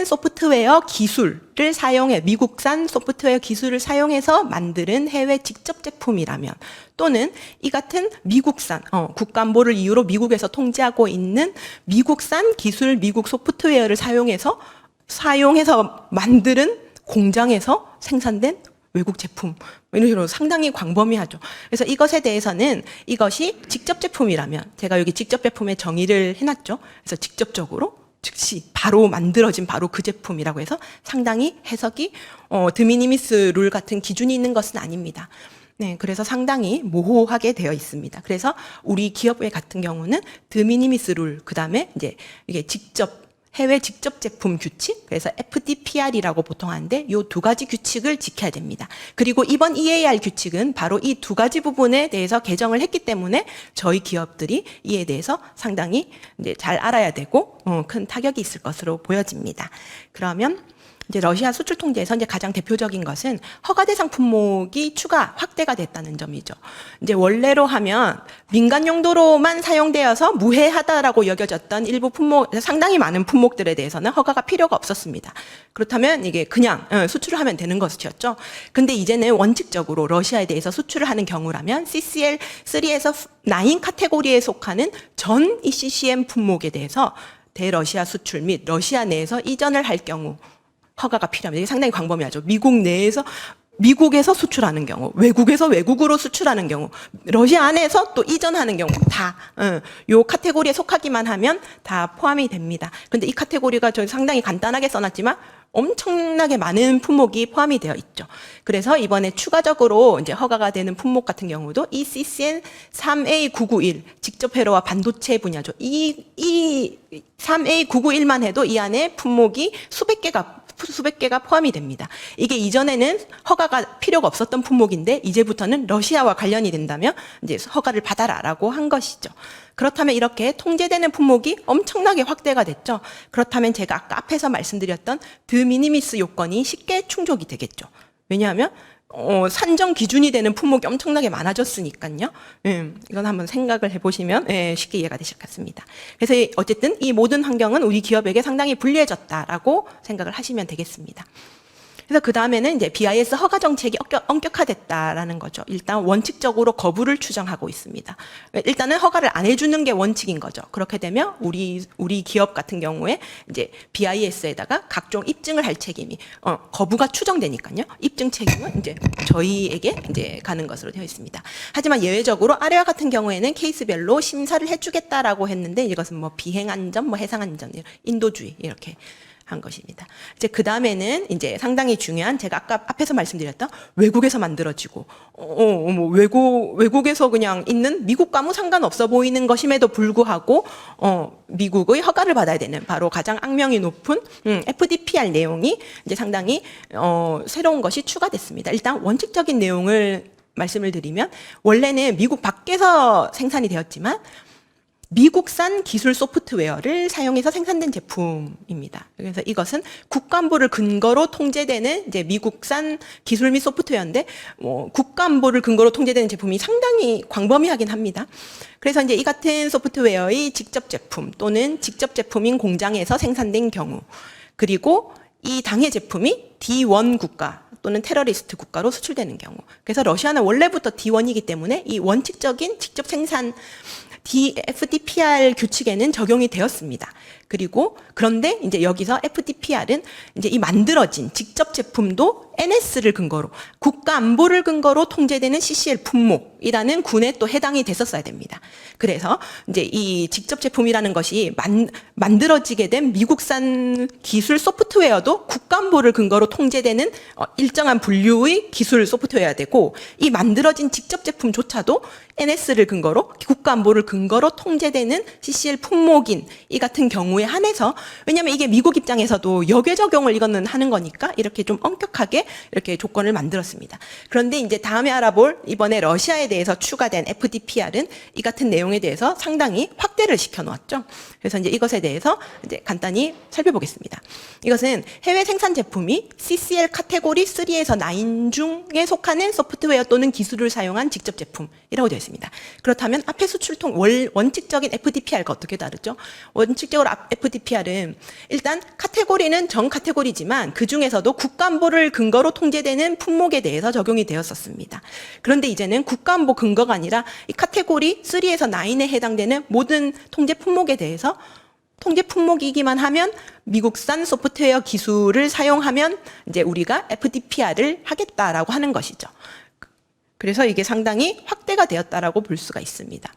소프트웨어 기술을 사용해 미국산 소프트웨어 기술을 사용해서 만드는 해외 직접 제품이라면 또는 이 같은 미국산 국가안보를 이유로 미국에서 통제하고 있는 미국산 기술 미국 소프트웨어를 사용해서 만드는 공장에서 생산된 외국 제품 이런 식으로 상당히 광범위하죠. 그래서 이것에 대해서는 이것이 직접 제품이라면 제가 여기 직접 제품의 정의를 해놨죠. 그래서 직접적으로 즉시 바로 만들어진 바로 그 제품이라고 해서 상당히 해석이 드미니미스 룰 같은 기준이 있는 것은 아닙니다. 네, 그래서 상당히 모호하게 되어 있습니다. 그래서 우리 기업의 같은 경우는 드미니미스 룰, 그 다음에 이제 이게 해외 직접 제품 규칙, 그래서 FDPR이라고 보통 하는데 이 두 가지 규칙을 지켜야 됩니다. 그리고 이번 EAR 규칙은 바로 이 두 가지 부분에 대해서 개정을 했기 때문에 저희 기업들이 이에 대해서 상당히 이제 잘 알아야 되고 큰 타격이 있을 것으로 보여집니다. 그러면 이제 러시아 수출 통제에서 이제 가장 대표적인 것은 허가 대상 품목이 추가 확대가 됐다는 점이죠. 이제 원래로 하면 민간 용도로만 사용되어서 무해하다라고 여겨졌던 일부 품목, 상당히 많은 품목들에 대해서는 허가가 필요가 없었습니다. 그렇다면 이게 그냥 수출을 하면 되는 것이었죠. 근데 이제는 원칙적으로 러시아에 대해서 수출을 하는 경우라면 CCL 3에서 9 카테고리에 속하는 전 ECCM 품목에 대해서 대러시아 수출 및 러시아 내에서 이전을 할 경우 허가가 필요합니다. 이게 상당히 광범위하죠. 미국에서 수출하는 경우, 외국에서 외국으로 수출하는 경우, 러시아 안에서 또 이전하는 경우 다 요 카테고리에 속하기만 하면 다 포함이 됩니다. 그런데 이 카테고리가 저 상당히 간단하게 써놨지만 엄청나게 많은 품목이 포함이 되어 있죠. 그래서 이번에 추가적으로 이제 허가가 되는 품목 같은 경우도 이 CCN 3A991 직접 회로와 반도체 분야죠. 이 3A991만 해도 이 안에 품목이 수백 개가 포함이 됩니다. 이게 이전에는 허가가 필요가 없었던 품목인데 이제부터는 러시아와 관련이 된다면 이제 허가를 받아라라고 한 것이죠. 그렇다면 이렇게 통제되는 품목이 엄청나게 확대가 됐죠. 그렇다면 제가 아까 앞에서 말씀드렸던 드미니미스 요건이 쉽게 충족이 되겠죠. 왜냐하면 산정 기준이 되는 품목이 엄청나게 많아졌으니까요. 이건 한번 생각을 해보시면 쉽게 이해가 되실 것 같습니다. 그래서 어쨌든 이 모든 환경은 우리 기업에게 상당히 불리해졌다라고 생각을 하시면 되겠습니다. 그래서 그 다음에는 이제 BIS 허가 정책이 엄격화됐다라는 거죠. 일단 원칙적으로 거부를 추정하고 있습니다. 일단은 허가를 안 해주는 게 원칙인 거죠. 그렇게 되면 우리 기업 같은 경우에 이제 BIS에다가 각종 입증을 할 책임이 거부가 추정되니까요. 입증 책임은 이제 저희에게 이제 가는 것으로 되어 있습니다. 하지만 예외적으로 아래와 같은 경우에는 케이스별로 심사를 해주겠다라고 했는데 이것은 뭐 비행안전, 뭐 해상안전, 인도주의 이렇게 한 것입니다. 이제 그 다음에는 이제 상당히 중요한 제가 아까 앞에서 말씀드렸던 외국에서 만들어지고 뭐 외국에서 그냥 있는 미국과 아무 상관없어 보이는 것임에도 불구하고 미국의 허가를 받아야 되는 바로 가장 악명이 높은 FDPR 내용이 이제 상당히 새로운 것이 추가됐습니다. 일단 원칙적인 내용을 말씀을 드리면 원래는 미국 밖에서 생산이 되었지만 미국산 기술 소프트웨어를 사용해서 생산된 제품입니다. 그래서 이것은 국가안보를 근거로 통제되는 이제 미국산 기술 및 소프트웨어인데 국가안보를 근거로 통제되는 제품이 상당히 광범위하긴 합니다. 그래서 이제 이 같은 소프트웨어의 직접 제품 또는 직접 제품인 공장에서 생산된 경우 그리고 이 당해 제품이 D1 국가 또는 테러리스트 국가로 수출되는 경우 그래서 러시아는 원래부터 D1이기 때문에 이 원칙적인 직접 생산 FDPR 규칙에는 적용이 되었습니다. 그리고 그런데 이제 여기서 FDPR은 이제 이 만들어진 직접 제품도 NS를 근거로 국가 안보를 근거로 통제되는 CCL 품목이라는 군에 또 해당이 됐었어야 됩니다. 그래서 이제 이 직접 제품이라는 것이 만들어지게 된 미국산 기술 소프트웨어도 국가 안보를 근거로 통제되는 일정한 분류의 기술 소프트웨어야 되고 이 만들어진 직접 제품조차도 NS를 근거로 국가 안보를 근거로 통제되는 CCL 품목인 이 같은 경우에 한해서 왜냐하면 이게 미국 입장에서도 역외 적용을 이거는 하는 거니까 이렇게 좀 엄격하게 이렇게 조건을 만들었습니다. 그런데 이제 다음에 알아볼 이번에 러시아에 대해서 추가된 FDPR은 이 같은 내용에 대해서 상당히 확대를 시켜 놓았죠. 그래서 이제 이것에 대해서 이제 간단히 살펴보겠습니다. 이것은 해외 생산 제품이 CCL 카테고리 3에서 9 중에 속하는 소프트웨어 또는 기술을 사용한 직접 제품이라고 되어 있습니다. 그렇다면 앞에 수출통 원칙적인 FDPR과 어떻게 다르죠? 원칙적으로 FDPR은 일단 카테고리는 전 카테고리지만 그 중에서도 국가안보를 근거로 통제되는 품목에 대해서 적용이 되었었습니다. 그런데 이제는 국가안보 근거가 아니라 이 카테고리 3에서 9에 해당되는 모든 통제 품목에 대해서 통제 품목이기만 하면 미국산 소프트웨어 기술을 사용하면 이제 우리가 FDPR을 하겠다라고 하는 것이죠. 그래서 이게 상당히 확대가 되었다라고 볼 수가 있습니다.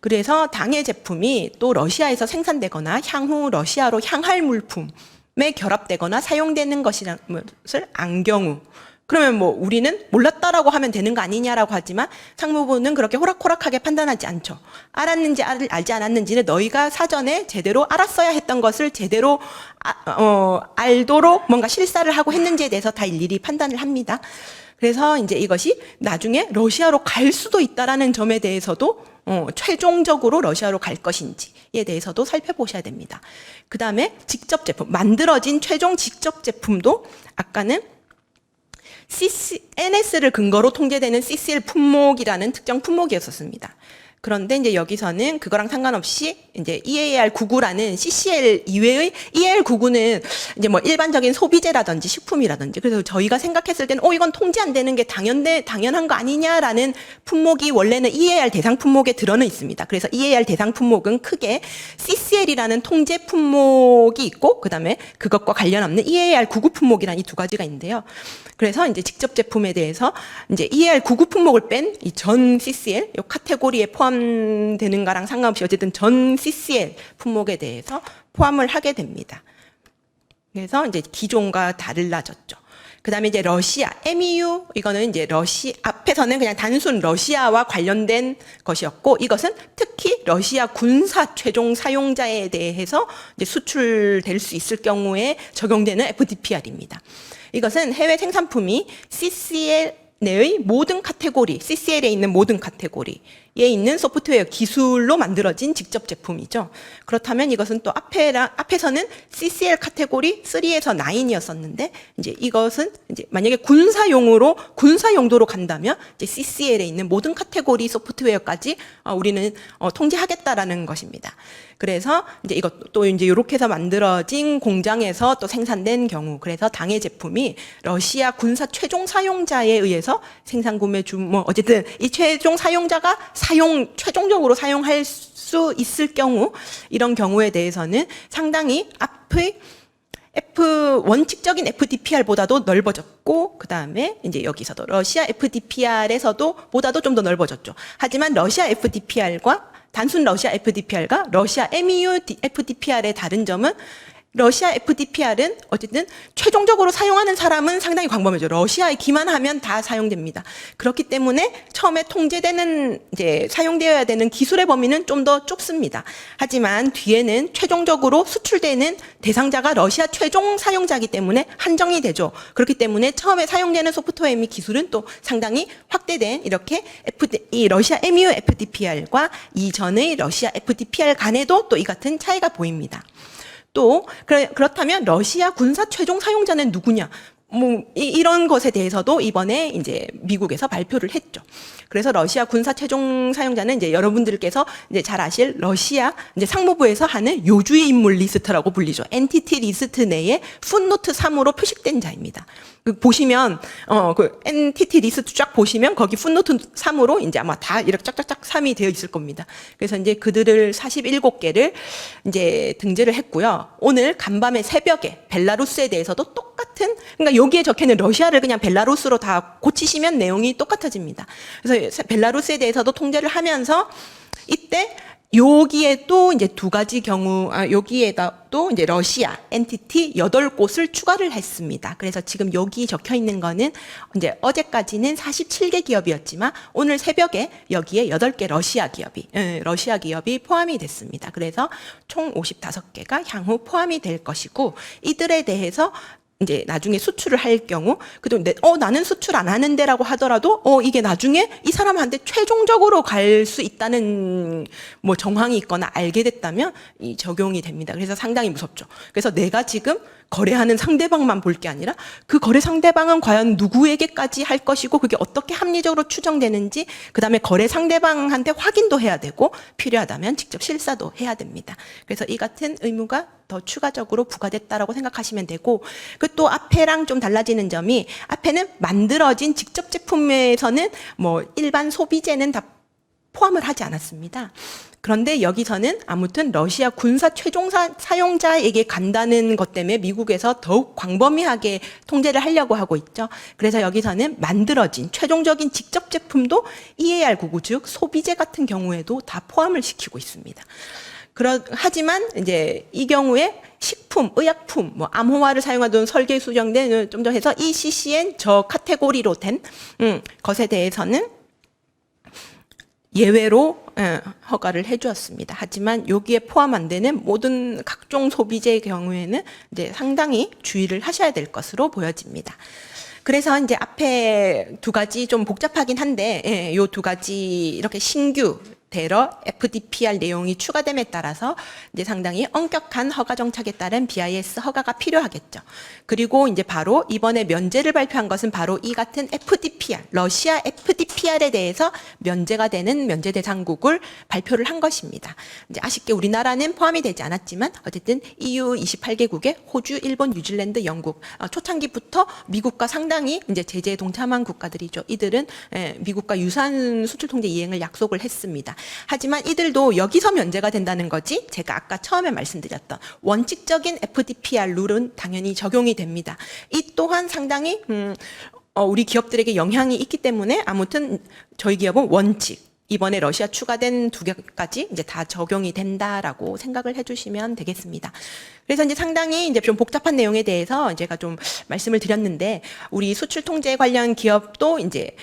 그래서 당해 제품이 또 러시아에서 생산되거나 향후 러시아로 향할 물품에 결합되거나 사용되는 것을 안 경우 그러면 뭐 우리는 몰랐다라고 하면 되는 거 아니냐라고 하지만 상무부는 그렇게 호락호락하게 판단하지 않죠. 알았는지 알지 않았는지는 너희가 사전에 제대로 알았어야 했던 것을 제대로 알도록 뭔가 실사를 하고 했는지에 대해서 다 일일이 판단을 합니다. 그래서 이제 이것이 나중에 러시아로 갈 수도 있다라는 점에 대해서도 최종적으로 러시아로 갈 것인지에 대해서도 살펴보셔야 됩니다. 그 다음에 직접 제품, 만들어진 최종 직접 제품도 아까는 NS를 근거로 통제되는 CCL 품목이라는 특정 품목이었었습니다. 그런데 이제 여기서는 그거랑 상관없이 이제 EAR99라는 CCL 이외의 EAR99는 이제 뭐 일반적인 소비재라든지 식품이라든지 그래서 저희가 생각했을 때는 이건 통제 안 되는 게 당연한 거 아니냐라는 품목이 원래는 EAR 대상 품목에 들어는 있습니다. 그래서 EAR 대상 품목은 크게 CCL이라는 통제 품목이 있고 그다음에 그것과 관련 없는 EAR99 품목이라는 이 두 가지가 있는데요. 그래서 이제 직접 제품에 대해서 이제 EAR99 품목을 뺀 이 전 CCL 이 카테고리에 포함되는 거랑 상관없이 어쨌든 전 CCL 품목에 대해서 포함을 하게 됩니다. 그래서 이제 기존과 달라졌죠. 그다음에 이제 러시아 MEU 이거는 이제 앞에서는 그냥 단순 러시아와 관련된 것이었고 이것은 특히 러시아 군사 최종 사용자에 대해서 이제 수출될 수 있을 경우에 적용되는 FDPR입니다. 이것은 해외 생산품이 CCL 내의 모든 카테고리, CCL에 있는 모든 카테고리에 있는 소프트웨어 기술로 만들어진 직접 제품이죠. 그렇다면 이것은 또 앞에서는 CCL 카테고리 3에서 9이었었는데, 이제 이것은 이제 만약에 군사 용도로 간다면, 이제 CCL에 있는 모든 카테고리 소프트웨어까지 우리는 통제하겠다라는 것입니다. 그래서 이제 이것도 이제 이렇게 해서 만들어진 공장에서 또 생산된 경우, 그래서 당해 제품이 러시아 군사 최종 사용자에 의해서 생산 구매 어쨌든 이 최종 사용자가 최종적으로 사용할 수 있을 경우, 이런 경우에 대해서는 상당히 앞의 원칙적인 FDPR보다도 넓어졌고, 그 다음에 이제 여기서도 러시아 FDPR에서도 보다도 좀 더 넓어졌죠. 하지만 러시아 FDPR과 단순 러시아 FDPR과 러시아 MEU FDPR의 다른 점은 러시아 FDPR은 어쨌든 최종적으로 사용하는 사람은 상당히 광범위죠. 러시아에 기만하면 다 사용됩니다. 그렇기 때문에 처음에 통제되는 이제 사용되어야 되는 기술의 범위는 좀 더 좁습니다. 하지만 뒤에는 최종적으로 수출되는 대상자가 러시아 최종 사용자이기 때문에 한정이 되죠. 그렇기 때문에 처음에 사용되는 소프트웨어 및 기술은 또 상당히 확대된 이렇게 이 러시아 MEU FDPR과 이전의 러시아 FDPR 간에도 또 이 같은 차이가 보입니다. 또 그렇다면 러시아 군사 최종 사용자는 누구냐? 이런 것에 대해서도 이번에 이제 미국에서 발표를 했죠. 그래서 러시아 군사 최종 사용자는 이제 여러분들께서 이제 잘 아실 러시아 이제 상무부에서 하는 요주의 인물 리스트라고 불리죠. 엔티티 리스트 내에 풋노트 3으로 표식된 자입니다. 보시면 그 엔티티 리스트 쫙 보시면 거기 풋노트 3으로 이제 아마 다 이렇게 쫙쫙쫙 3이 되어 있을 겁니다. 그래서 이제 그들을 47개를 이제 등재를 했고요. 오늘 간밤에 새벽에 벨라루스에 대해서도 똑같은, 그러니까 여기에 적혀 있는 러시아를 그냥 벨라루스로 다 고치시면 내용이 똑같아집니다. 그래서 벨라루스에 대해서도 통제를 하면서 이때 여기에 또 이제 두 가지 경우, 여기에다 또 이제 러시아 엔티티 8곳을 추가를 했습니다. 그래서 지금 여기 적혀 있는 거는 이제 어제까지는 47개 기업이었지만 오늘 새벽에 여기에 8개 러시아 기업이 포함이 됐습니다. 그래서 총 55개가 향후 포함이 될 것이고, 이들에 대해서 이제 나중에 수출을 할 경우, 그래도 나는 수출 안 하는데라고 하더라도 이게 나중에 이 사람한테 최종적으로 갈 수 있다는 뭐 정황이 있거나 알게 됐다면 이 적용이 됩니다. 그래서 상당히 무섭죠. 그래서 내가 지금 거래하는 상대방만 볼 게 아니라 그 거래 상대방은 과연 누구에게까지 할 것이고 그게 어떻게 합리적으로 추정되는지, 그다음에 거래 상대방한테 확인도 해야 되고 필요하다면 직접 실사도 해야 됩니다. 그래서 이 같은 의무가 더 추가적으로 부과됐다라고 생각하시면 되고, 그 또 앞에랑 좀 달라지는 점이, 앞에는 만들어진 직접 제품에서는 뭐 일반 소비재는 다 포함을 하지 않았습니다. 그런데 여기서는 아무튼 러시아 군사 최종 사용자에게 간다는 것 때문에 미국에서 더욱 광범위하게 통제를 하려고 하고 있죠. 그래서 여기서는 만들어진 최종적인 직접 제품도 EAR99, 즉 소비재 같은 경우에도 다 포함을 시키고 있습니다. 하지만 이제 이 경우에 식품, 의약품, 뭐 암호화를 사용하던 설계 수정된 좀 더 해서 ECCN 저 카테고리로 된 것에 대해서는 예외로 허가를 해주었습니다. 하지만 여기에 포함 안 되는 모든 각종 소비재의 경우에는 이제 상당히 주의를 하셔야 될 것으로 보여집니다. 그래서 이제 앞에 두 가지 좀 복잡하긴 한데, 요 두 가지 이렇게 신규 대러 FDPR 내용이 추가됨에 따라서 이제 상당히 엄격한 허가 정착에 따른 BIS 허가가 필요하겠죠. 그리고 이제 바로 이번에 면제를 발표한 것은 바로 이 같은 FDPR, 러시아 FDPR에 대해서 면제가 되는 면제 대상국을 발표를 한 것입니다. 이제 아쉽게 우리나라는 포함이 되지 않았지만 어쨌든 EU 28개국에 호주, 일본, 뉴질랜드, 영국 초창기부터 미국과 상당히 이제 제재에 동참한 국가들이죠. 이들은 미국과 유사한 수출 통제 이행을 약속을 했습니다. 하지만 이들도 여기서 면제가 된다는 거지 제가 아까 처음에 말씀드렸던 원칙적인 FDPR 룰은 당연히 적용이 됩니다. 이 또한 상당히 우리 기업들에게 영향이 있기 때문에 아무튼 저희 기업은 원칙 이번에 러시아 추가된 2개까지 이제 다 적용이 된다라고 생각을 해주시면 되겠습니다. 그래서 이제 상당히 이제 좀 복잡한 내용에 대해서 제가 좀 말씀을 드렸는데 우리 수출 통제 관련 기업도 이제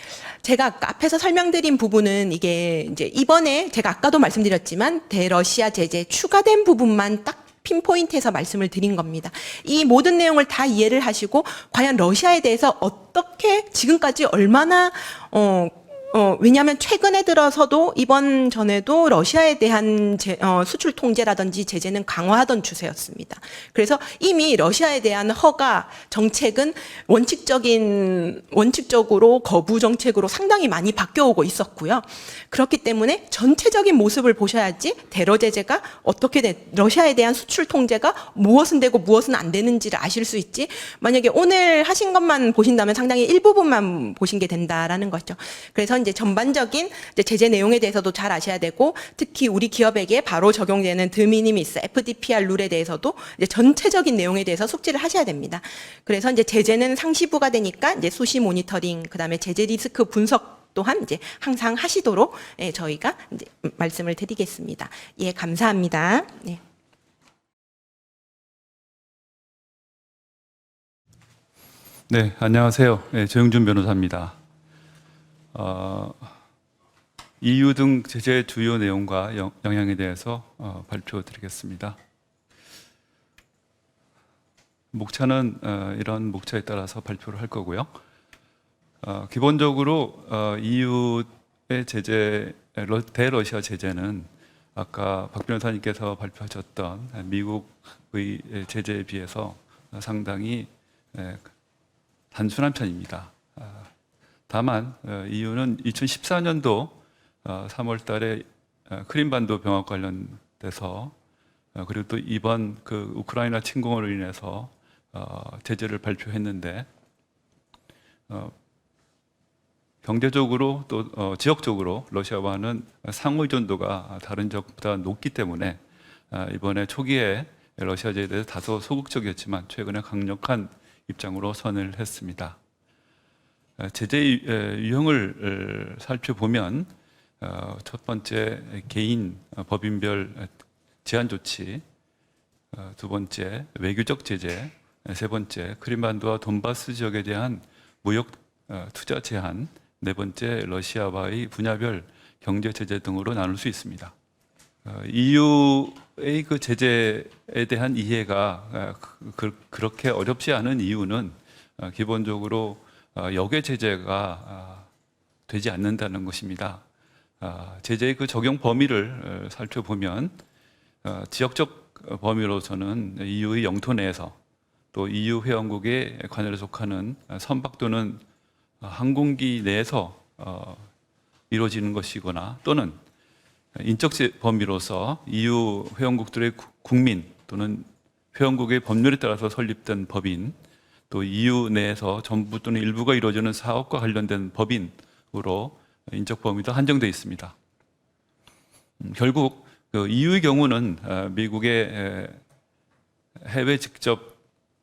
제가 아까 앞에서 설명드린 부분은 이게 이제 이번에 제가 아까도 말씀드렸지만 대러시아 제재 추가된 부분만 딱 핀포인트에서 말씀을 드린 겁니다. 이 모든 내용을 다 이해를 하시고 과연 러시아에 대해서 어떻게 지금까지 얼마나 왜냐하면 최근에 들어서도 이번 전에도 러시아에 대한 수출 통제라든지 제재는 강화하던 추세였습니다. 그래서 이미 러시아에 대한 허가 정책은 원칙적으로 거부 정책으로 상당히 많이 바뀌어오고 있었고요. 그렇기 때문에 전체적인 모습을 보셔야지 대러 제재가 어떻게 러시아에 대한 수출 통제가 무엇은 되고 무엇은 안 되는지를 아실 수 있지. 만약에 오늘 하신 것만 보신다면 상당히 일부분만 보신 게 된다라는 거죠. 그래서 이제 전반적인 이제 제재 내용에 대해서도 잘 아셔야 되고 특히 우리 기업에게 바로 적용되는 드미니미스 FDPR 룰에 대해서도 이제 전체적인 내용에 대해서 숙지를 하셔야 됩니다. 그래서 이제 제재는 상시부가 되니까 이제 수시 모니터링 그다음에 제재 리스크 분석 또한 이제 항상 하시도록 저희가 이제 말씀을 드리겠습니다. 예, 감사합니다. 네. 네, 안녕하세요. 조영준 변호사입니다. EU 등 제재 주요 내용과 영향에 대해서 발표드리겠습니다. 목차는 이런 목차에 따라서 발표를 할 거고요. 기본적으로 EU의 제재, 대러시아 제재는 아까 박 변호사님께서 발표하셨던 미국의 제재에 비해서 상당히 단순한 편입니다. 다만 EU는 2014년도 3월 달에 크림반도 병합 관련돼서 그리고 또 이번 그 우크라이나 침공으로 인해서 제재를 발표했는데 경제적으로 또 지역적으로 러시아와는 상호 의존도가 다른 지역보다 높기 때문에 이번에 초기에 러시아 제재에 대해서 다소 소극적이었지만 최근에 강력한 입장으로 선을 했습니다. 제재 유형을 살펴보면 첫 번째 개인 법인별 제한 조치, 두 번째 외교적 제재, 세 번째 크림반도와 돈바스 지역에 대한 무역 투자 제한, 네 번째 러시아와의 분야별 경제 제재 등으로 나눌 수 있습니다. EU의 그 제재에 대한 이해가 그렇게 어렵지 않은 이유는 기본적으로 역외 제재가 되지 않는다는 것입니다. 제재의 그 적용 범위를 살펴보면 지역적 범위로서는 EU의 영토 내에서 또 EU 회원국의 관할에 속하는 선박 또는 항공기 내에서 이루어지는 것이거나 또는 인적 범위로서 EU 회원국들의 국민 또는 회원국의 법률에 따라서 설립된 법인 또 EU 내에서 전부 또는 일부가 이루어지는 사업과 관련된 법인으로 인적 범위도 한정되어 있습니다. 결국 그 EU의 경우는 미국의 해외 직접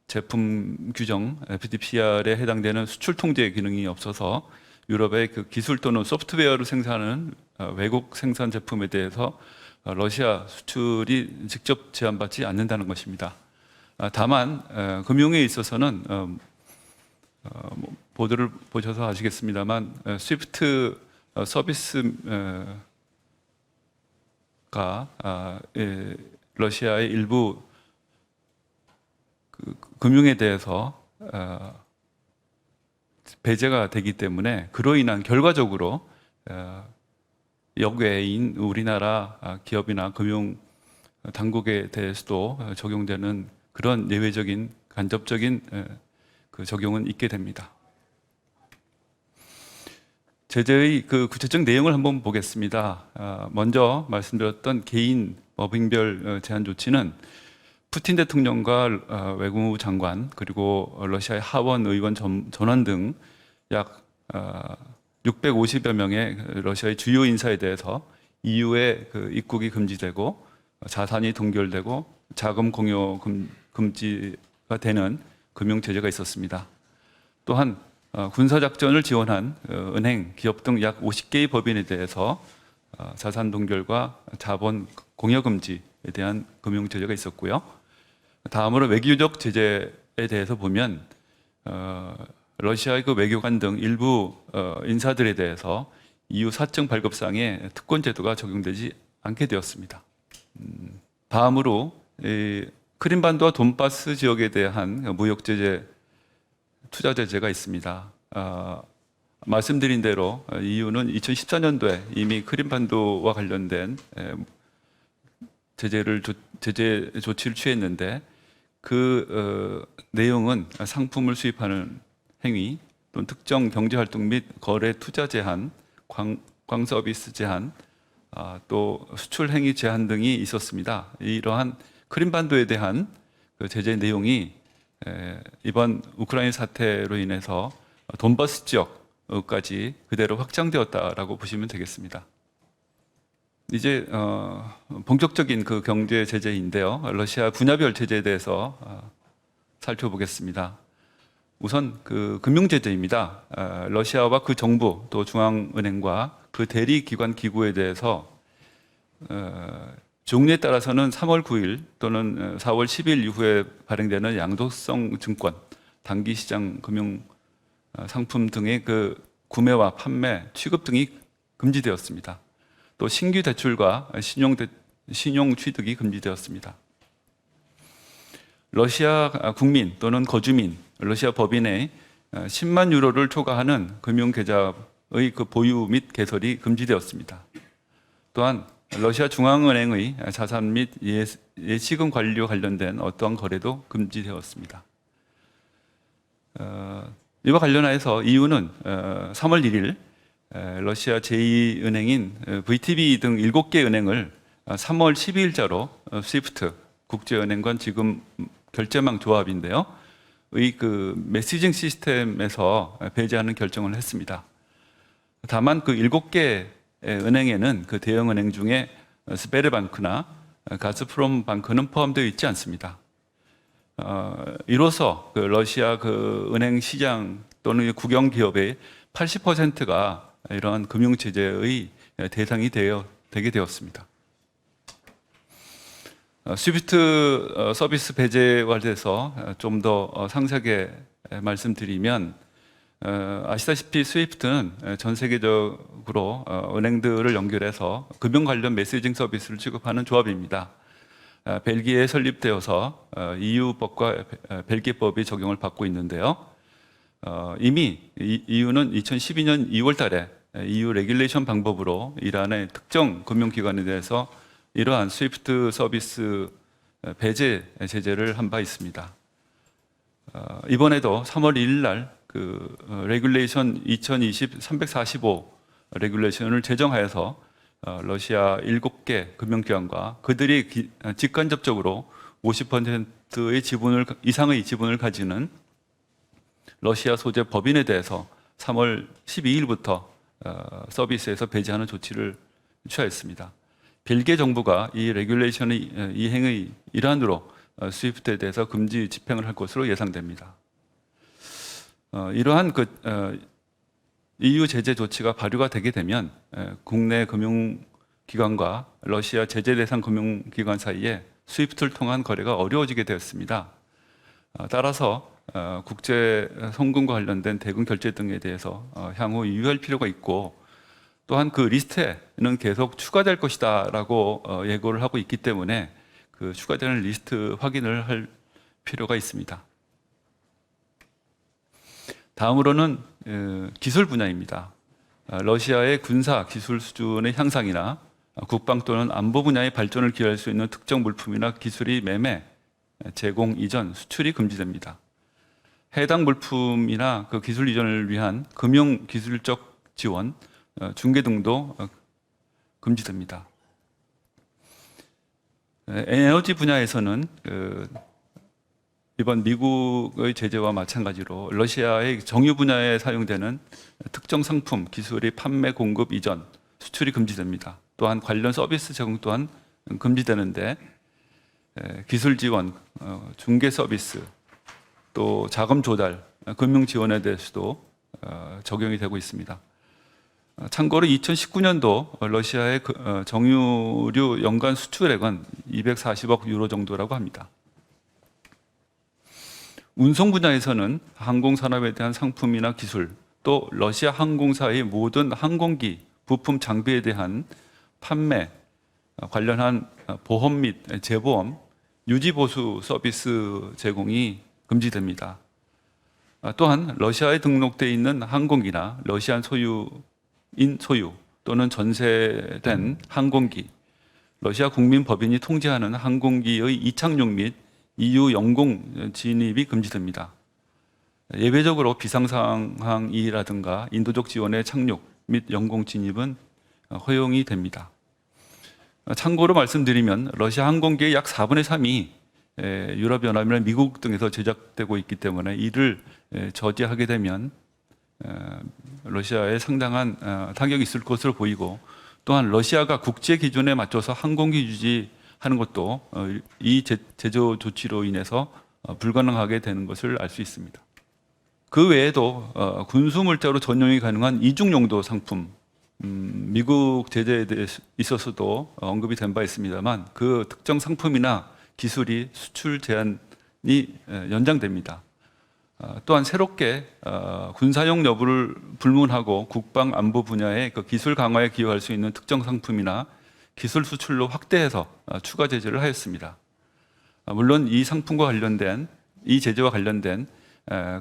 제품 규정 FDPR에 해당되는 수출 통제 기능이 없어서 유럽의 그 기술 또는 소프트웨어를 생산하는 외국 생산 제품에 대해서 러시아 수출이 직접 제한받지 않는다는 것입니다. 다만 금융에 있어서는 보도를 보셔서 아시겠습니다만 스위프트 서비스가 러시아의 일부 금융에 대해서 배제가 되기 때문에 그로 인한 결과적으로 역외인 우리나라 기업이나 금융 당국에 대해서도 적용되는 그런 예외적인 간접적인 그 적용은 있게 됩니다. 제재의 그 구체적 내용을 한번 보겠습니다. 먼저 말씀드렸던 개인 법인별 제한 조치는 푸틴 대통령과 외무부 장관 그리고 러시아의 하원 의원 전원 등 약 650여 명의 러시아의 주요 인사에 대해서 EU에 그 입국이 금지되고 자산이 동결되고 자금 공여 금지가 되는 금융 제재가 있었습니다. 또한 군사작전을 지원한 은행, 기업 등 약 50개의 법인에 대해서 자산 동결과 자본 공여 금지에 대한 금융 제재가 있었고요. 다음으로 외교적 제재에 대해서 보면 러시아의 그 외교관 등 일부 인사들에 대해서 EU 사증 발급상의 특권 제도가 적용되지 않게 되었습니다. 다음으로 크림반도와 돈바스 지역에 대한 무역 제재, 투자 제재가 있습니다. 말씀드린 대로 EU는 2014년도에 이미 크림반도와 관련된 제재 조치를 취했는데 그 내용은 상품을 수입하는 행위 또는 특정 경제활동 및 거래 투자 제한, 광 서비스 제한, 또 수출 행위 제한 등이 있었습니다. 이러한 크림반도에 대한 그 제재 내용이 이번 우크라이나 사태로 인해서 돈바스 지역까지 그대로 확장되었다라고 보시면 되겠습니다. 이제 본격적인 그 경제 제재인데요. 러시아 분야별 제재에 대해서 살펴보겠습니다. 우선 그 금융 제재입니다. 러시아와 그 정부 또 중앙은행과 그 대리 기관 기구에 대해서 종류에 따라서는 3월 9일 또는 4월 10일 이후에 발행되는 양도성 증권, 단기 시장 금융 상품 등의 그 구매와 판매, 취급 등이 금지되었습니다. 또 신규 대출과 신용 취득이 금지되었습니다. 러시아 국민 또는 거주민, 러시아 법인의 10만 유로를 초과하는 금융 계좌의 그 보유 및 개설이 금지되었습니다. 또한 러시아 중앙은행의 자산 및 예치금 관리와 관련된 어떠한 거래도 금지되었습니다. 이와 관련해서 EU는 3월 1일 러시아 제2은행인 VTB 등 7개 은행을 3월 12일자로 스위프트 국제은행간 지금 결제망 조합인데요. 의 그 메시징 시스템에서 배제하는 결정을 했습니다. 다만 그 7개 은행에는 그 대형 은행 중에 스베르방크나 가스프롬 방크는 포함되어 있지 않습니다. 이로써 그 러시아 그 은행 시장 또는 국영 기업의 80%가 이러한 금융 제재의 대상이 되게 되었습니다. 스위프트 서비스 배제와 관련해서 좀 더 상세하게 말씀드리면 아시다시피 스위프트는 전 세계적으로 은행들을 연결해서 금융 관련 메시징 서비스를 취급하는 조합입니다. 벨기에에 설립되어서 EU법과 벨기에법이 적용을 받고 있는데요. 이미 EU는 2012년 2월 달에 EU 레귤레이션 방법으로 이란의 특정 금융기관에 대해서 이러한 스위프트 서비스 배제 제재를 한 바 있습니다. 이번에도 3월 1일 날 그 레귤레이션 2020-345 레귤레이션을 제정하여서 러시아 7개 금융기관과 그들이 직간접적으로 50%의 지분을 이상의 지분을 가지는 러시아 소재 법인에 대해서 3월 12일부터 서비스에서 배제하는 조치를 취하였습니다. 벨기에 정부가 이 레귤레이션의 이행의 일환으로 스위프트에 대해서 금지 집행을 할 것으로 예상됩니다. 이러한 그 EU 제재 조치가 발효가 되게 되면 국내 금융기관과 러시아 제재 대상 금융기관 사이에 스위프트를 통한 거래가 어려워지게 되었습니다. 따라서 국제 송금과 관련된 대금 결제 등에 대해서 향후 유의할 필요가 있고 또한 그 리스트에는 계속 추가될 것이다라고 예고를 하고 있기 때문에 그 추가되는 리스트 확인을 할 필요가 있습니다. 다음으로는 기술 분야입니다. 러시아의 군사 기술 수준의 향상이나 국방 또는 안보 분야의 발전을 기여할 수 있는 특정 물품이나 기술의 매매, 제공, 이전, 수출이 금지됩니다. 해당 물품이나 그 기술 이전을 위한 금융 기술적 지원, 중개 등도 금지됩니다. 에너지 분야에서는 이번 미국의 제재와 마찬가지로 러시아의 정유 분야에 사용되는 특정 상품, 기술의 판매, 공급, 이전, 수출이 금지됩니다. 또한 관련 서비스 제공 또한 금지되는데 기술 지원, 중개 서비스, 또 자금 조달, 금융 지원에 대해서도 적용이 되고 있습니다. 참고로 2019년도 러시아의 정유류 연간 수출액은 240억 유로 정도라고 합니다. 운송 분야에서는 항공 산업에 대한 상품이나 기술, 또 러시아 항공사의 모든 항공기, 부품, 장비에 대한 판매, 관련한 보험 및 재보험, 유지보수 서비스 제공이 금지됩니다. 또한 러시아에 등록되어 있는 항공기나 러시안 소유인 소유 또는 전세된 항공기, 러시아 국민 법인이 통제하는 항공기의 이착륙 및 EU 영공 진입이 금지됩니다. 예외적으로 비상상황이라든가 인도적 지원의 착륙 및 영공 진입은 허용이 됩니다. 참고로 말씀드리면 러시아 항공기의 약 4분의 3이 유럽연합이나 미국 등에서 제작되고 있기 때문에 이를 저지하게 되면 러시아에 상당한 타격이 있을 것으로 보이고, 또한 러시아가 국제 기준에 맞춰서 항공기 유지하는 것도 이 제조 조치로 인해서 불가능하게 되는 것을 알 수 있습니다. 그 외에도 군수 물자로 전용이 가능한 이중 용도 상품, 미국 제재에 있어서도 언급이 된 바 있습니다만 그 특정 상품이나 기술이 수출 제한이 연장됩니다. 또한 새롭게 군사용 여부를 불문하고 국방 안보 분야의 그 기술 강화에 기여할 수 있는 특정 상품이나 기술 수출로 확대해서 추가 제재를 하였습니다. 물론 이 상품과 관련된 이 제재와 관련된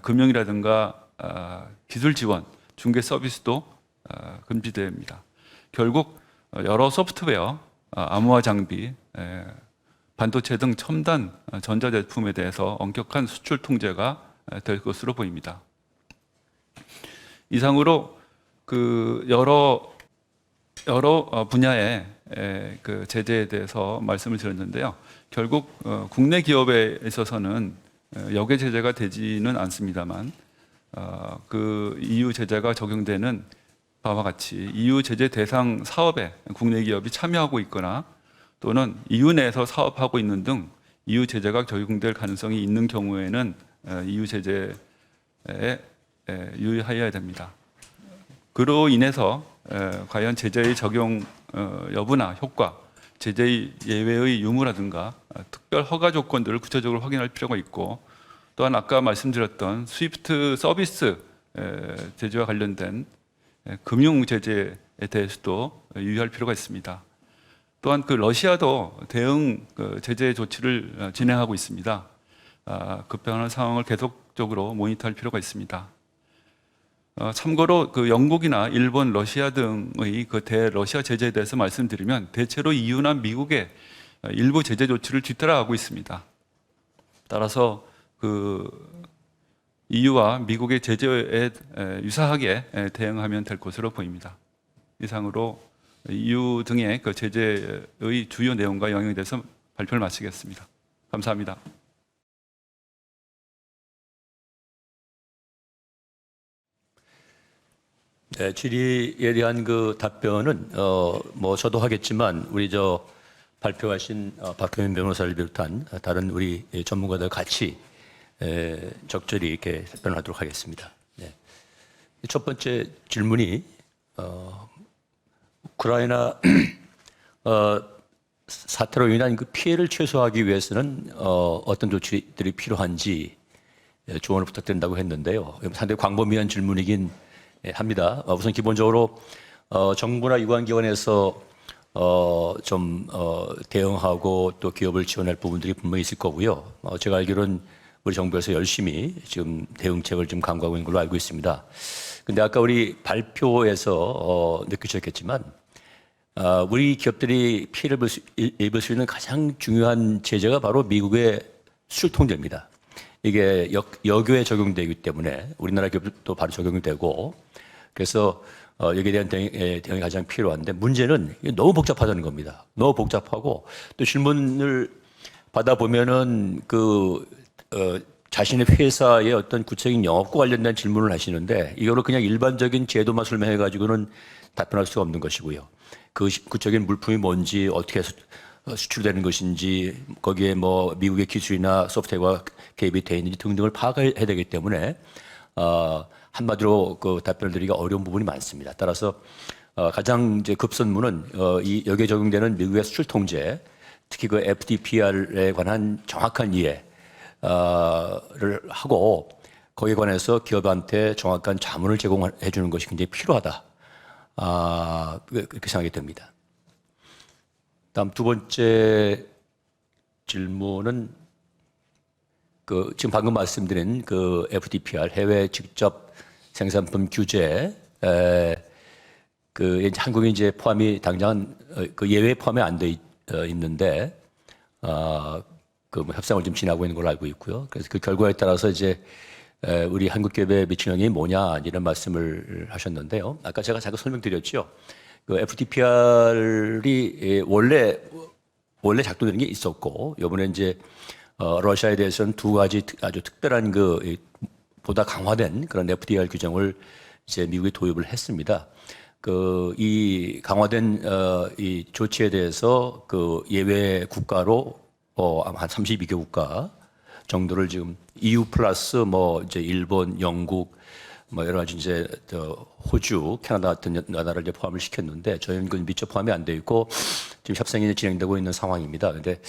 금융이라든가 기술 지원, 중개 서비스도 금지됩니다. 결국 여러 소프트웨어, 암호화 장비, 반도체 등 첨단 전자제품에 대해서 엄격한 수출 통제가 될 것으로 보입니다. 이상으로 그 여러 분야의 그 제재에 대해서 말씀을 드렸는데요. 결국 국내 기업에 있어서는 역외 제재가 되지는 않습니다만 그 EU 제재가 적용되는 바와 같이 EU 제재 대상 사업에 국내 기업이 참여하고 있거나 또는 EU 내에서 사업하고 있는 등 EU 제재가 적용될 가능성이 있는 경우에는 EU 제재에 유의하여야 됩니다. 그로 인해서 과연 제재의 적용 여부나 효과, 제재의 예외의 유무라든가 특별 허가 조건들을 구체적으로 확인할 필요가 있고, 또한 아까 말씀드렸던 스위프트 서비스 제재와 관련된 금융 제재에 대해서도 유의할 필요가 있습니다. 또한 그 러시아도 대응 제재 조치를 진행하고 있습니다. 급변하는 상황을 계속적으로 모니터할 필요가 있습니다. 참고로 그 영국이나 일본, 러시아 등의 그 대러시아 제재에 대해서 말씀드리면 대체로 EU나 미국의 일부 제재 조치를 뒤따라가고 있습니다. 따라서 그 EU와 미국의 제재에 유사하게 대응하면 될 것으로 보입니다. 이상으로 EU 등의 그 제재의 주요 내용과 영역에 대해서 발표를 마치겠습니다. 감사합니다. 네, 질의에 대한 그 답변은 뭐 저도 하겠지만 우리 발표하신 박효민 변호사를 비롯한 다른 우리 전문가들 같이 적절히 이렇게 답변하도록 하겠습니다. 네. 첫 번째 질문이 우크라이나 사태로 인한 그 피해를 최소화하기 위해서는 어떤 조치들이 필요한지 조언을 부탁드린다고 했는데요. 상당히 광범위한 질문이긴 합니다. 우선 기본적으로 정부나 유관기관에서 대응하고 또 기업을 지원할 부분들이 분명히 있을 거고요. 제가 알기로는 우리 정부에서 열심히 지금 대응책을 좀 강구하고 있는 걸로 알고 있습니다. 근데 아까 우리 발표에서 느끼셨겠지만 우리 기업들이 피해를 입을 수 있는 가장 중요한 제재가 바로 미국의 수출 통제입니다. 이게 여교에 적용되기 때문에 우리나라 기업도 바로 적용이 되고 그래서 여기에 대한 대응이 가장 필요한데 문제는 이게 너무 복잡하다는 겁니다. 너무 복잡하고 또 질문을 받아보면은 자신의 회사의 어떤 구체적인 영업과 관련된 질문을 하시는데 이거를 그냥 일반적인 제도만 설명해가지고는 답변할 수가 없는 것이고요. 그 구체적인 물품이 뭔지 어떻게 수출되는 것인지 거기에 뭐 미국의 기술이나 소프트웨어가 개입이 되어 있는지 등등을 파악해야 되기 때문에 한마디로 그 답변을 드리기가 어려운 부분이 많습니다. 따라서 가장 이제 급선무는 이 여기에 적용되는 미국의 수출 통제, 특히 그 FDPR에 관한 정확한 이해를 하고 거기에 관해서 기업한테 정확한 자문을 제공해 주는 것이 굉장히 필요하다. 그렇게 생각이 됩니다. 다음 두 번째 질문은 지금 방금 말씀드린 그 FDPR 해외 직접 생산품 규제 이제 한국이 이제 포함이 당장 그 예외에 포함이 안 돼 있는데 뭐 협상을 좀 지나고 있는 걸로 알고 있고요. 그래서 그 결과에 따라서 이제 우리 한국 기업에 미치는 영향이 뭐냐 이런 말씀을 하셨는데요. 아까 제가 잠깐 설명드렸죠. 그 FDPR이 원래 작동되는 게 있었고 이번에 이제 러시아에 대해서는 두 가지 아주 특별한 보다 강화된 그런 FDR 규정을 이제 미국이 도입을 했습니다. 이 강화된 이 조치에 대해서 예외 국가로 한 32개 국가 정도를 지금 EU 플러스 뭐 이제 일본, 영국, 뭐 여러 가지 이제 호주, 캐나다 같은 나라를 이제 포함을 시켰는데 저희는 그 미처 포함이 안 돼 있고 지금 협상이 진행되고 있는 상황입니다. 근데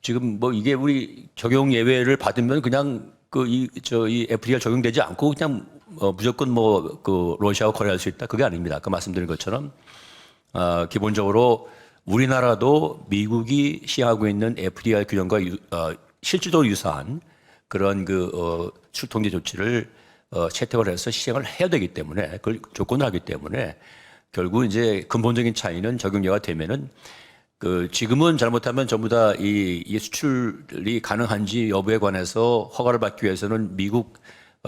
지금 뭐 이게 우리 적용 예외를 받으면 그냥 이 FDR 적용되지 않고 그냥 무조건 러시아와 거래할 수 있다 그게 아닙니다. 아까 말씀드린 것처럼 기본적으로 우리나라도 미국이 시행하고 있는 FDR 규정과 실질적으로 유사한 그런 출통제 조치를 채택을 해서 시행을 해야 되기 때문에 그걸 조건을 하기 때문에 결국 이제 근본적인 차이는 적용료가 되면은 지금은 잘못하면 전부 다 이 수출이 가능한지 여부에 관해서 허가를 받기 위해서는 미국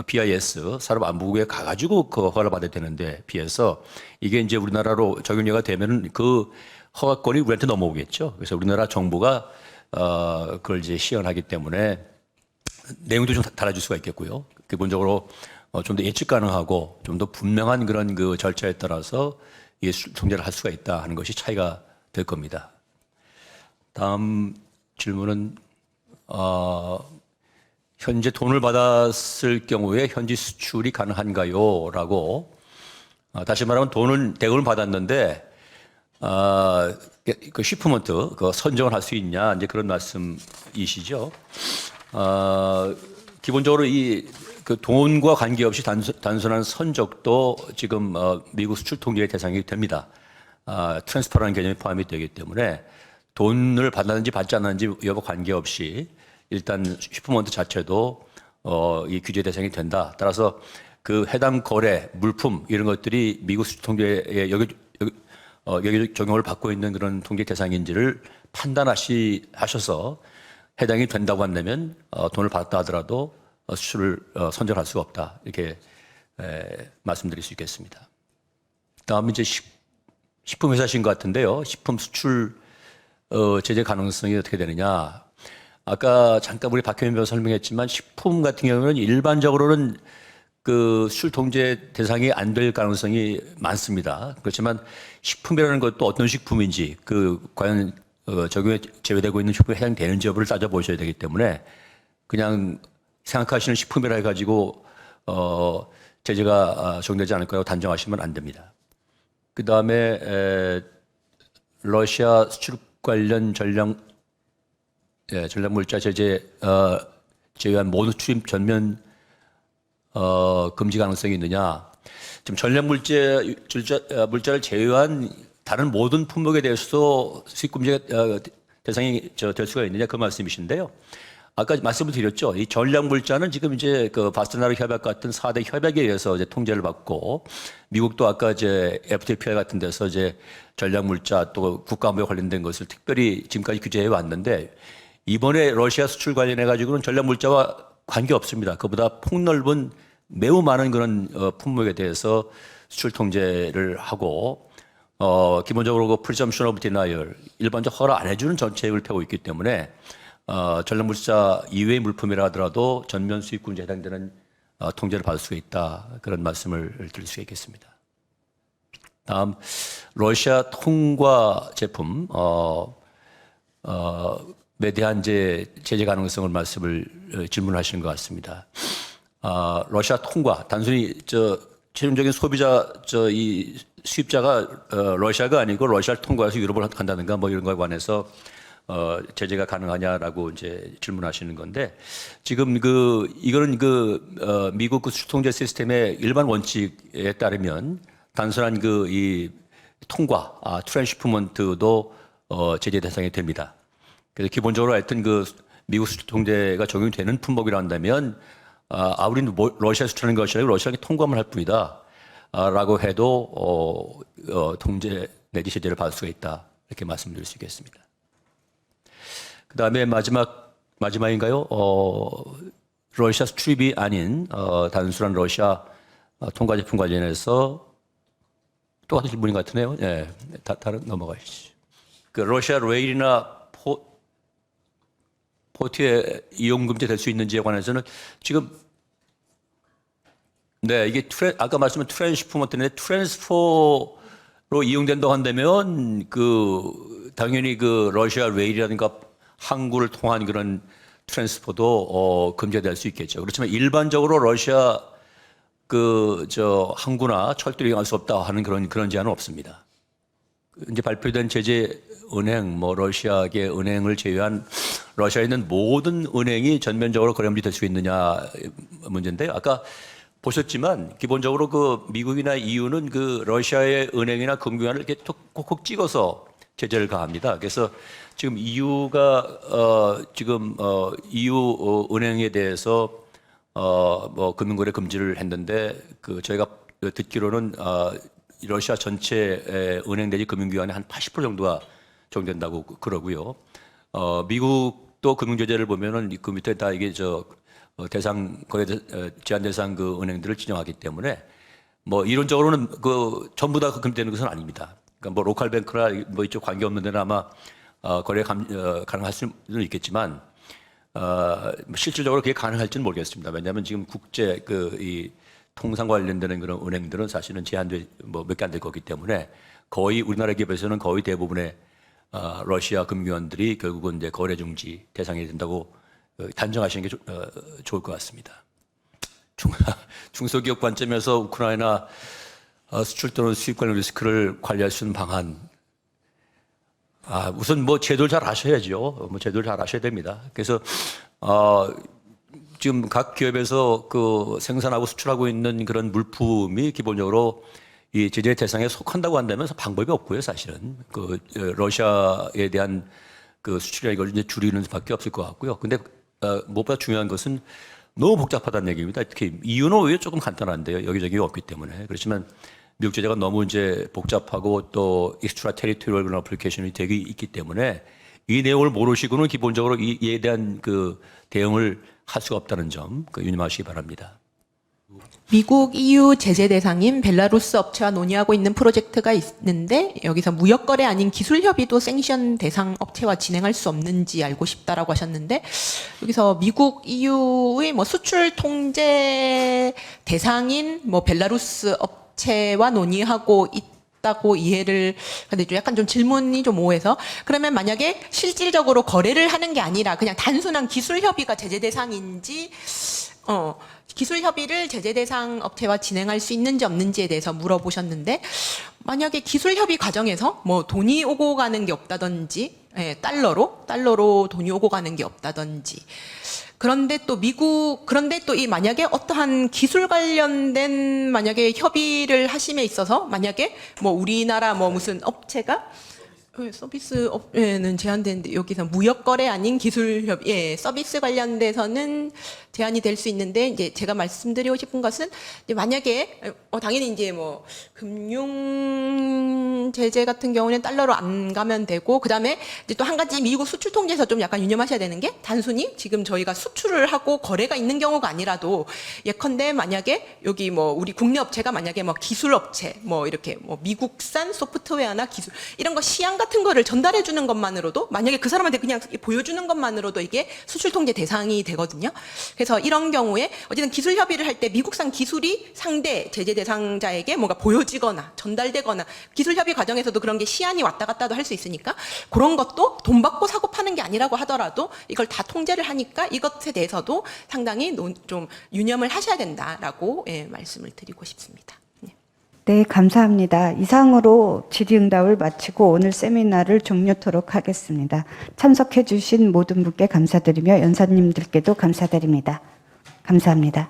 BIS 산업안보국에 가가지고 그 허가를 받아야 되는데 비해서 이게 이제 우리나라로 적용료가 되면은 그 허가권이 우리한테 넘어오겠죠. 그래서 우리나라 정부가 그걸 이제 시행을 하기 때문에 내용도 좀 달라질 수가 있겠고요. 기본적으로 좀 더 예측 가능하고 좀 더 분명한 그런 절차에 따라서 이 통제를 할 수가 있다 하는 것이 차이가 될 겁니다. 다음 질문은 현재 돈을 받았을 경우에 현지 수출이 가능한가요? 라고 다시 말하면 대금을 받았는데 그 쉬프먼트 선정을 할 수 있냐 이제 그런 말씀이시죠. 기본적으로 그 돈과 관계없이 단순한 선적도 지금 미국 수출 통제의 대상이 됩니다. 트랜스퍼라는 개념이 포함이 되기 때문에 돈을 받았는지 받지 않았는지 여부 관계없이 일단 쉬프먼트 자체도 이 규제 대상이 된다. 따라서 그 해당 거래, 물품 이런 것들이 미국 수출 통제에 여기 적용을 받고 있는 그런 통제 대상인지를 판단하셔서 해당이 된다고 한다면 돈을 받았다 하더라도 수출을 선정할 수가 없다. 이렇게 말씀드릴 수 있겠습니다. 다음 이제 식품 회사신 것 같은데요. 식품 수출 제재 가능성이 어떻게 되느냐. 아까 잠깐 우리 박현민 변호사 설명했지만 식품 같은 경우는 일반적으로는 그 수출 통제 대상이 안 될 가능성이 많습니다. 그렇지만 식품이라는 것도 어떤 식품인지 과연 적용에 제외되고 있는 식품에 해당되는지 여부를 따져보셔야 되기 때문에 그냥 생각하시는 식품이라 해가지고 제재가 적용되지 않을 거라고 단정하시면 안 됩니다. 그 다음에 러시아 수출 관련 전략물자 제재 제외한 모든 수출 전면 금지 가능성이 있느냐? 지금 전략물자를 제외한 다른 모든 품목에 대해서도 수입 금지가 대상이 될 수가 있느냐 그 말씀이신데요. 아까 말씀을 드렸죠. 이 전략 물자는 지금 이제 그 바스나르 협약 같은 4대 협약에 의해서 이제 통제를 받고, 미국도 아까 이제 FTPR 같은 데서 이제 전략 물자 또 국가안보에 관련된 것을 특별히 지금까지 규제해 왔는데, 이번에 러시아 수출 관련해 가지고는 전략 물자와 관계 없습니다. 그보다 폭넓은 매우 많은 그런 품목에 대해서 수출 통제를 하고, 기본적으로 그 presumption of denial, 일반적 허락 안 해주는 정책을 펴고 있기 때문에, 전략 물자 이외의 물품이라 하더라도 전면 수입군에 해당되는 통제를 받을 수가 있다. 그런 말씀을 드릴 수 있겠습니다. 다음, 러시아 통과 제품, 에 대한 이제 제재 가능성을 질문하시는 것 같습니다. 러시아 통과, 단순히 최종적인 소비자, 이 수입자가 러시아가 아니고 러시아를 통과해서 유럽을 간다든가 뭐 이런 거에 관해서 제재가 가능하냐라고 이제 질문하시는 건데, 지금 이거는 미국 그 수출 통제 시스템의 일반 원칙에 따르면 단순한 이 통과, 트랜시프먼트도 제재 대상이 됩니다. 그래서 기본적으로 하여튼 미국 수출 통제가 적용이 되는 품목이라 한다면, 우리는 러시아 수출하는 것이 아니고 러시아에 통과만 할 뿐이다. 라고 해도, 통제 내지 제재를 받을 수가 있다. 이렇게 말씀드릴 수 있겠습니다. 그 다음에 마지막인가요? 러시아 수출입이 아닌, 단순한 러시아 통과 제품 관련해서 똑같은 질문인 것 같으네요. 예. 다른 넘어가시죠. 러시아 레일이나 포트에 이용 금지 될 수 있는지에 관해서는 지금 이게 아까 말씀은 트랜스포먼트인데, 트랜스포로 이용된다고 한다면 당연히 러시아 레일이라든가 항구를 통한 그런 트랜스포도 금지가 될 수 있겠죠. 그렇지만 일반적으로 러시아 항구나 철도를 이용할 수 없다 하는 그런 제한은 없습니다. 이제 발표된 제재 은행, 러시아계 은행을 제외한 러시아에 있는 모든 은행이 전면적으로 거래 금지 될 수 있느냐 문제인데요. 아까 보셨지만 기본적으로 미국이나 EU는 러시아의 은행이나 금융기관을 이렇게 콕콕 찍어서 제재를 가합니다. 그래서 지금 EU가 EU 은행에 대해서 금융거래 금지를 했는데, 저희가 듣기로는 러시아 전체 은행 내지 금융기관의 한 80% 정도가 적용된다고 그러고요. 미국도 금융제재를 보면은 그 밑에 다 이게 거래 제한 대상 은행들을 진정하기 때문에, 이론적으로는 전부 다 금지되는 것은 아닙니다. 그러니까 로컬 뱅크나 이쪽 관계 없는 데는 아마 거래 가능할 수는 있겠지만, 실질적으로 그게 가능할지는 모르겠습니다. 왜냐하면 지금 국제 이 통상 관련되는 그런 은행들은 사실은 제한돼 몇 개 안 될 거기 때문에, 거의 우리나라 기업에서는 거의 대부분의 러시아 금융기관들이 결국은 이제 거래 중지 대상이 된다고 단정하시는 게 좋을 것 같습니다. 중소기업 관점에서 우크라이나 수출 또는 수입 관련 리스크를 관리할 수 있는 방안, 우선 제도를 잘 아셔야죠. 제도를 잘 아셔야 됩니다. 그래서 지금 각 기업에서 생산하고 수출하고 있는 그런 물품이 기본적으로 이 제재 대상에 속한다고 한다면 방법이 없고요, 사실은. 러시아에 대한 수출이나 이걸 이제 줄이는 수밖에 없을 것 같고요. 근데 무엇보다 중요한 것은 너무 복잡하다는 얘기입니다. 특히 이유는 오히려 조금 간단한데요. 여기저기 없기 때문에. 그렇지만 미국 제재가 너무 이제 복잡하고 또 extra territorial application이 되게 있기 때문에, 이 내용을 모르시고는 기본적으로 이에 대한 대응을 할 수가 없다는 점 유념하시기 바랍니다. 미국 EU 제재 대상인 벨라루스 업체와 논의하고 있는 프로젝트가 있는데, 여기서 무역 거래 아닌 기술 협의도 생션 대상 업체와 진행할 수 없는지 알고 싶다라고 하셨는데, 여기서 미국 EU의 수출 통제 대상인 벨라루스 업체와 논의하고 있다고 이해를, 근데 약간 좀 질문이 좀 오해서, 그러면 만약에 실질적으로 거래를 하는 게 아니라 그냥 단순한 기술 협의가 제재 대상인지, 기술 협의를 제재 대상 업체와 진행할 수 있는지 없는지에 대해서 물어보셨는데, 만약에 기술 협의 과정에서 돈이 오고 가는 게 없다든지, 달러로 돈이 오고 가는 게 없다든지, 그런데 또 만약에 어떠한 기술 관련된 만약에 협의를 하심에 있어서 만약에 우리나라 무슨 업체가 서비스업에는 제한되는데 여기서 무역거래 아닌 기술협, 서비스 관련돼서는 제한이 될 수 있는데 이제 제가 말씀드리고 싶은 것은 이제 만약에 당연히 이제 뭐 금융 제재 같은 경우는 달러로 안 가면 되고 그다음에 이제 또 한 가지 미국 수출 통제에서 좀 약간 유념하셔야 되는 게 단순히 지금 저희가 수출을 하고 거래가 있는 경우가 아니라도 예컨대 만약에 여기 뭐 우리 국내 업체가 만약에 뭐 기술 업체 뭐 이렇게 뭐 미국산 소프트웨어나 기술 이런 거 시향 같은 거를 전달해 주는 것만으로도 만약에 그 사람한테 그냥 보여주는 것만으로도 이게 수출 통제 대상이 되거든요. 그래서 이런 경우에 어쨌든 기술 협의를 할 때 미국산 기술이 상대 제재 대상자에게 뭔가 보여지거나 전달되거나 기술 협의 과정에서도 그런 게 시안이 왔다 갔다도 할 수 있으니까 그런 것도 돈 받고 사고 파는 게 아니라고 하더라도 이걸 다 통제를 하니까 이것에 대해서도 상당히 좀 유념을 하셔야 된다라고 말씀을 드리고 싶습니다. 네, 감사합니다. 이상으로 질의응답을 마치고 오늘 세미나를 종료토록 하겠습니다. 참석해 주신 모든 분께 감사드리며 연사님들께도 감사드립니다. 감사합니다.